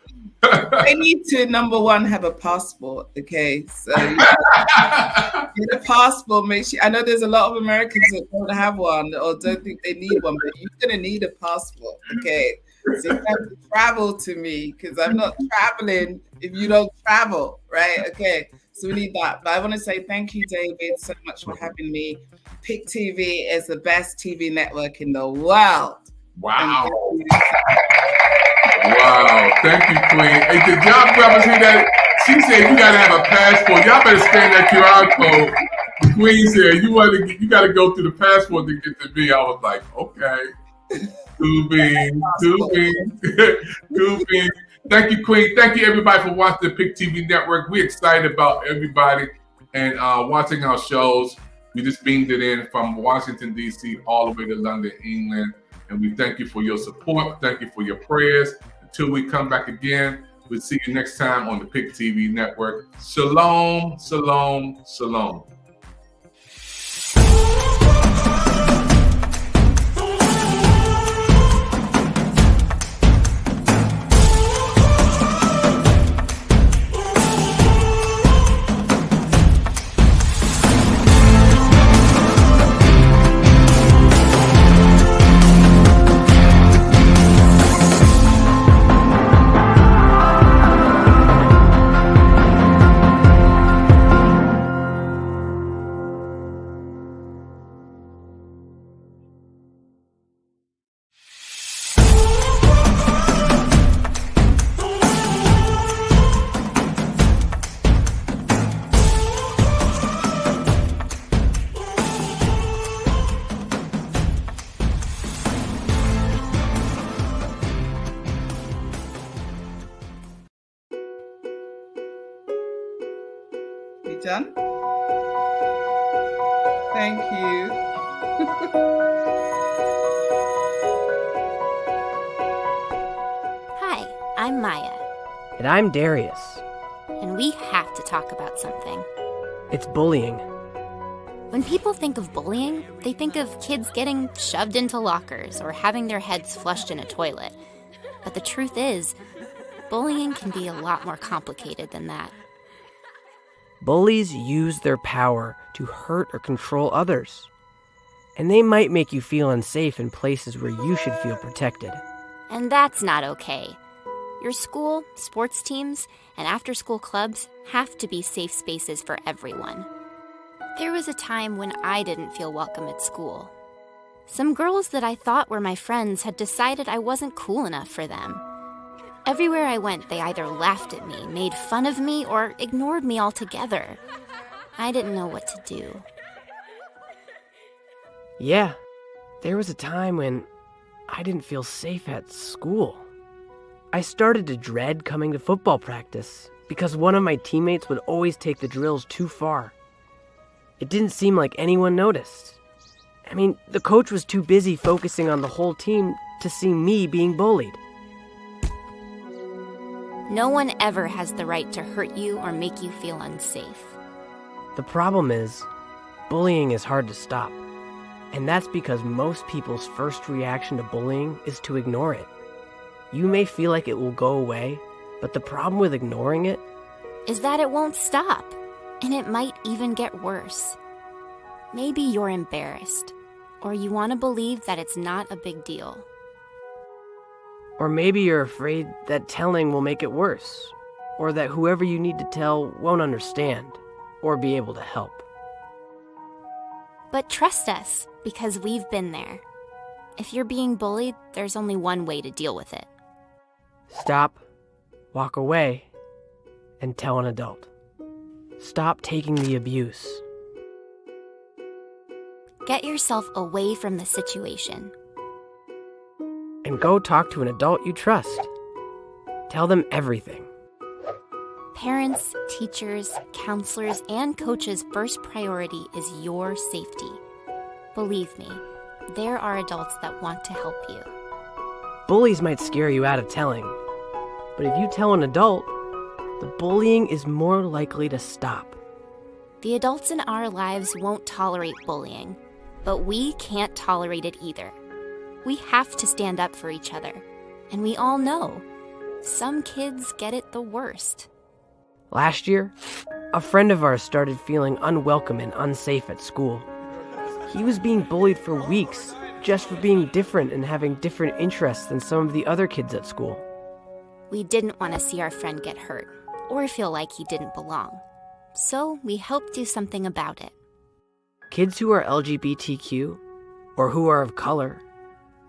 S4: They need to, number one, have a passport. Okay, so get a passport. Make sure. I know there's a lot of Americans that don't have one or don't think they need one, but you're gonna need a passport. Okay, so you have to travel to me because I'm not traveling if you don't travel, right? Okay, so we need that. But I want to say thank you, David, so much for having me. Pick TV is the best TV network in the world.
S3: Wow. Wow, thank you, Queen. Hey, did y'all brothers hear that? She said you gotta have a passport. Y'all better scan that QR code. Queen said you gotta go through the passport to get to me. I was like, okay. Two beans. Thank you, Queen. Thank you, everybody, for watching the Pick TV Network. We're excited about everybody and watching our shows. We just beamed it in from Washington, D.C. all the way to London, England. And we thank you for your support. Thank you for your prayers. Until we come back again, we'll see you next time on the Pick TV Network. Shalom, shalom, shalom.
S4: John. Thank you.
S12: Hi, I'm Maya.
S13: And I'm Darius.
S12: And we have to talk about something.
S13: It's bullying.
S12: When people think of bullying, they think of kids getting shoved into lockers or having their heads flushed in a toilet. But the truth is, bullying can be a lot more complicated than that.
S13: Bullies use their power to hurt or control others. And they might make you feel unsafe in places where you should feel protected.
S12: And that's not okay. Your school, sports teams, and after-school clubs have to be safe spaces for everyone. There was a time when I didn't feel welcome at school. Some girls that I thought were my friends had decided I wasn't cool enough for them. Everywhere I went, they either laughed at me, made fun of me, or ignored me altogether. I didn't know what to do.
S13: Yeah, there was a time when I didn't feel safe at school. I started to dread coming to football practice because one of my teammates would always take the drills too far. It didn't seem like anyone noticed. I mean, the coach was too busy focusing on the whole team to see me being bullied.
S12: No one ever has the right to hurt you or make you feel unsafe.
S13: The problem is, bullying is hard to stop. And that's because most people's first reaction to bullying is to ignore it. You may feel like it will go away, but the problem with ignoring it
S12: is that it won't stop, and it might even get worse. Maybe you're embarrassed, or you want to believe that it's not a big deal.
S13: Or maybe you're afraid that telling will make it worse, or that whoever you need to tell won't understand, or be able to help.
S12: But trust us, because we've been there. If you're being bullied, there's only one way to deal with it.
S13: Stop, walk away, and tell an adult. Stop taking the abuse.
S12: Get yourself away from the situation.
S13: And go talk to an adult you trust. Tell them everything.
S12: Parents, teachers, counselors, and coaches' first priority is your safety. Believe me, there are adults that want to help you.
S13: Bullies might scare you out of telling, but if you tell an adult, the bullying is more likely to stop.
S12: The adults in our lives won't tolerate bullying, but we can't tolerate it either. We have to stand up for each other, and we all know some kids get it the worst.
S13: Last year, a friend of ours started feeling unwelcome and unsafe at school. He was being bullied for weeks just for being different and having different interests than some of the other kids at school.
S12: We didn't want to see our friend get hurt or feel like he didn't belong. So we helped do something about it.
S13: Kids who are LGBTQ, or who are of color,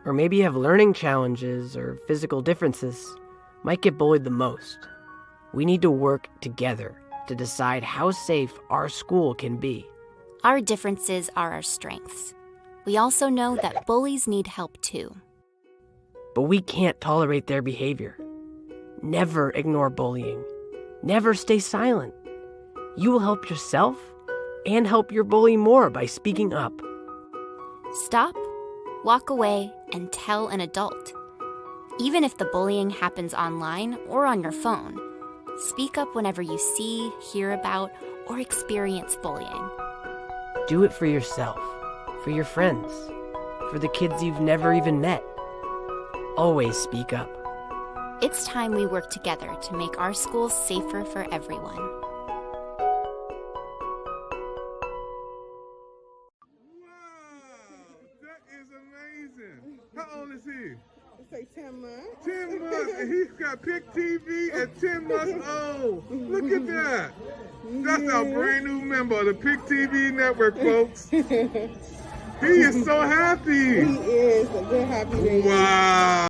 S13: or maybe have learning challenges or physical differences, might get bullied the most. We need to work together to decide how safe our school can be.
S12: Our differences are our strengths. We also know that bullies need help too.
S13: But we can't tolerate their behavior. Never ignore bullying. Never stay silent. You will help yourself and help your bully more by speaking up.
S12: Stop, walk away, and tell an adult. Even if the bullying happens online or on your phone, speak up whenever you see, hear about, or experience bullying.
S13: Do it for yourself, for your friends, for the kids you've never even met. Always speak up.
S12: It's time we work together to make our schools safer for everyone.
S3: How old is he? Say 10 months. 10 months, and he's got Pick TV at 10 months old. Look at that. That's our brand new member of the Pick TV network, folks. He is so happy. He is a good happy baby. Wow.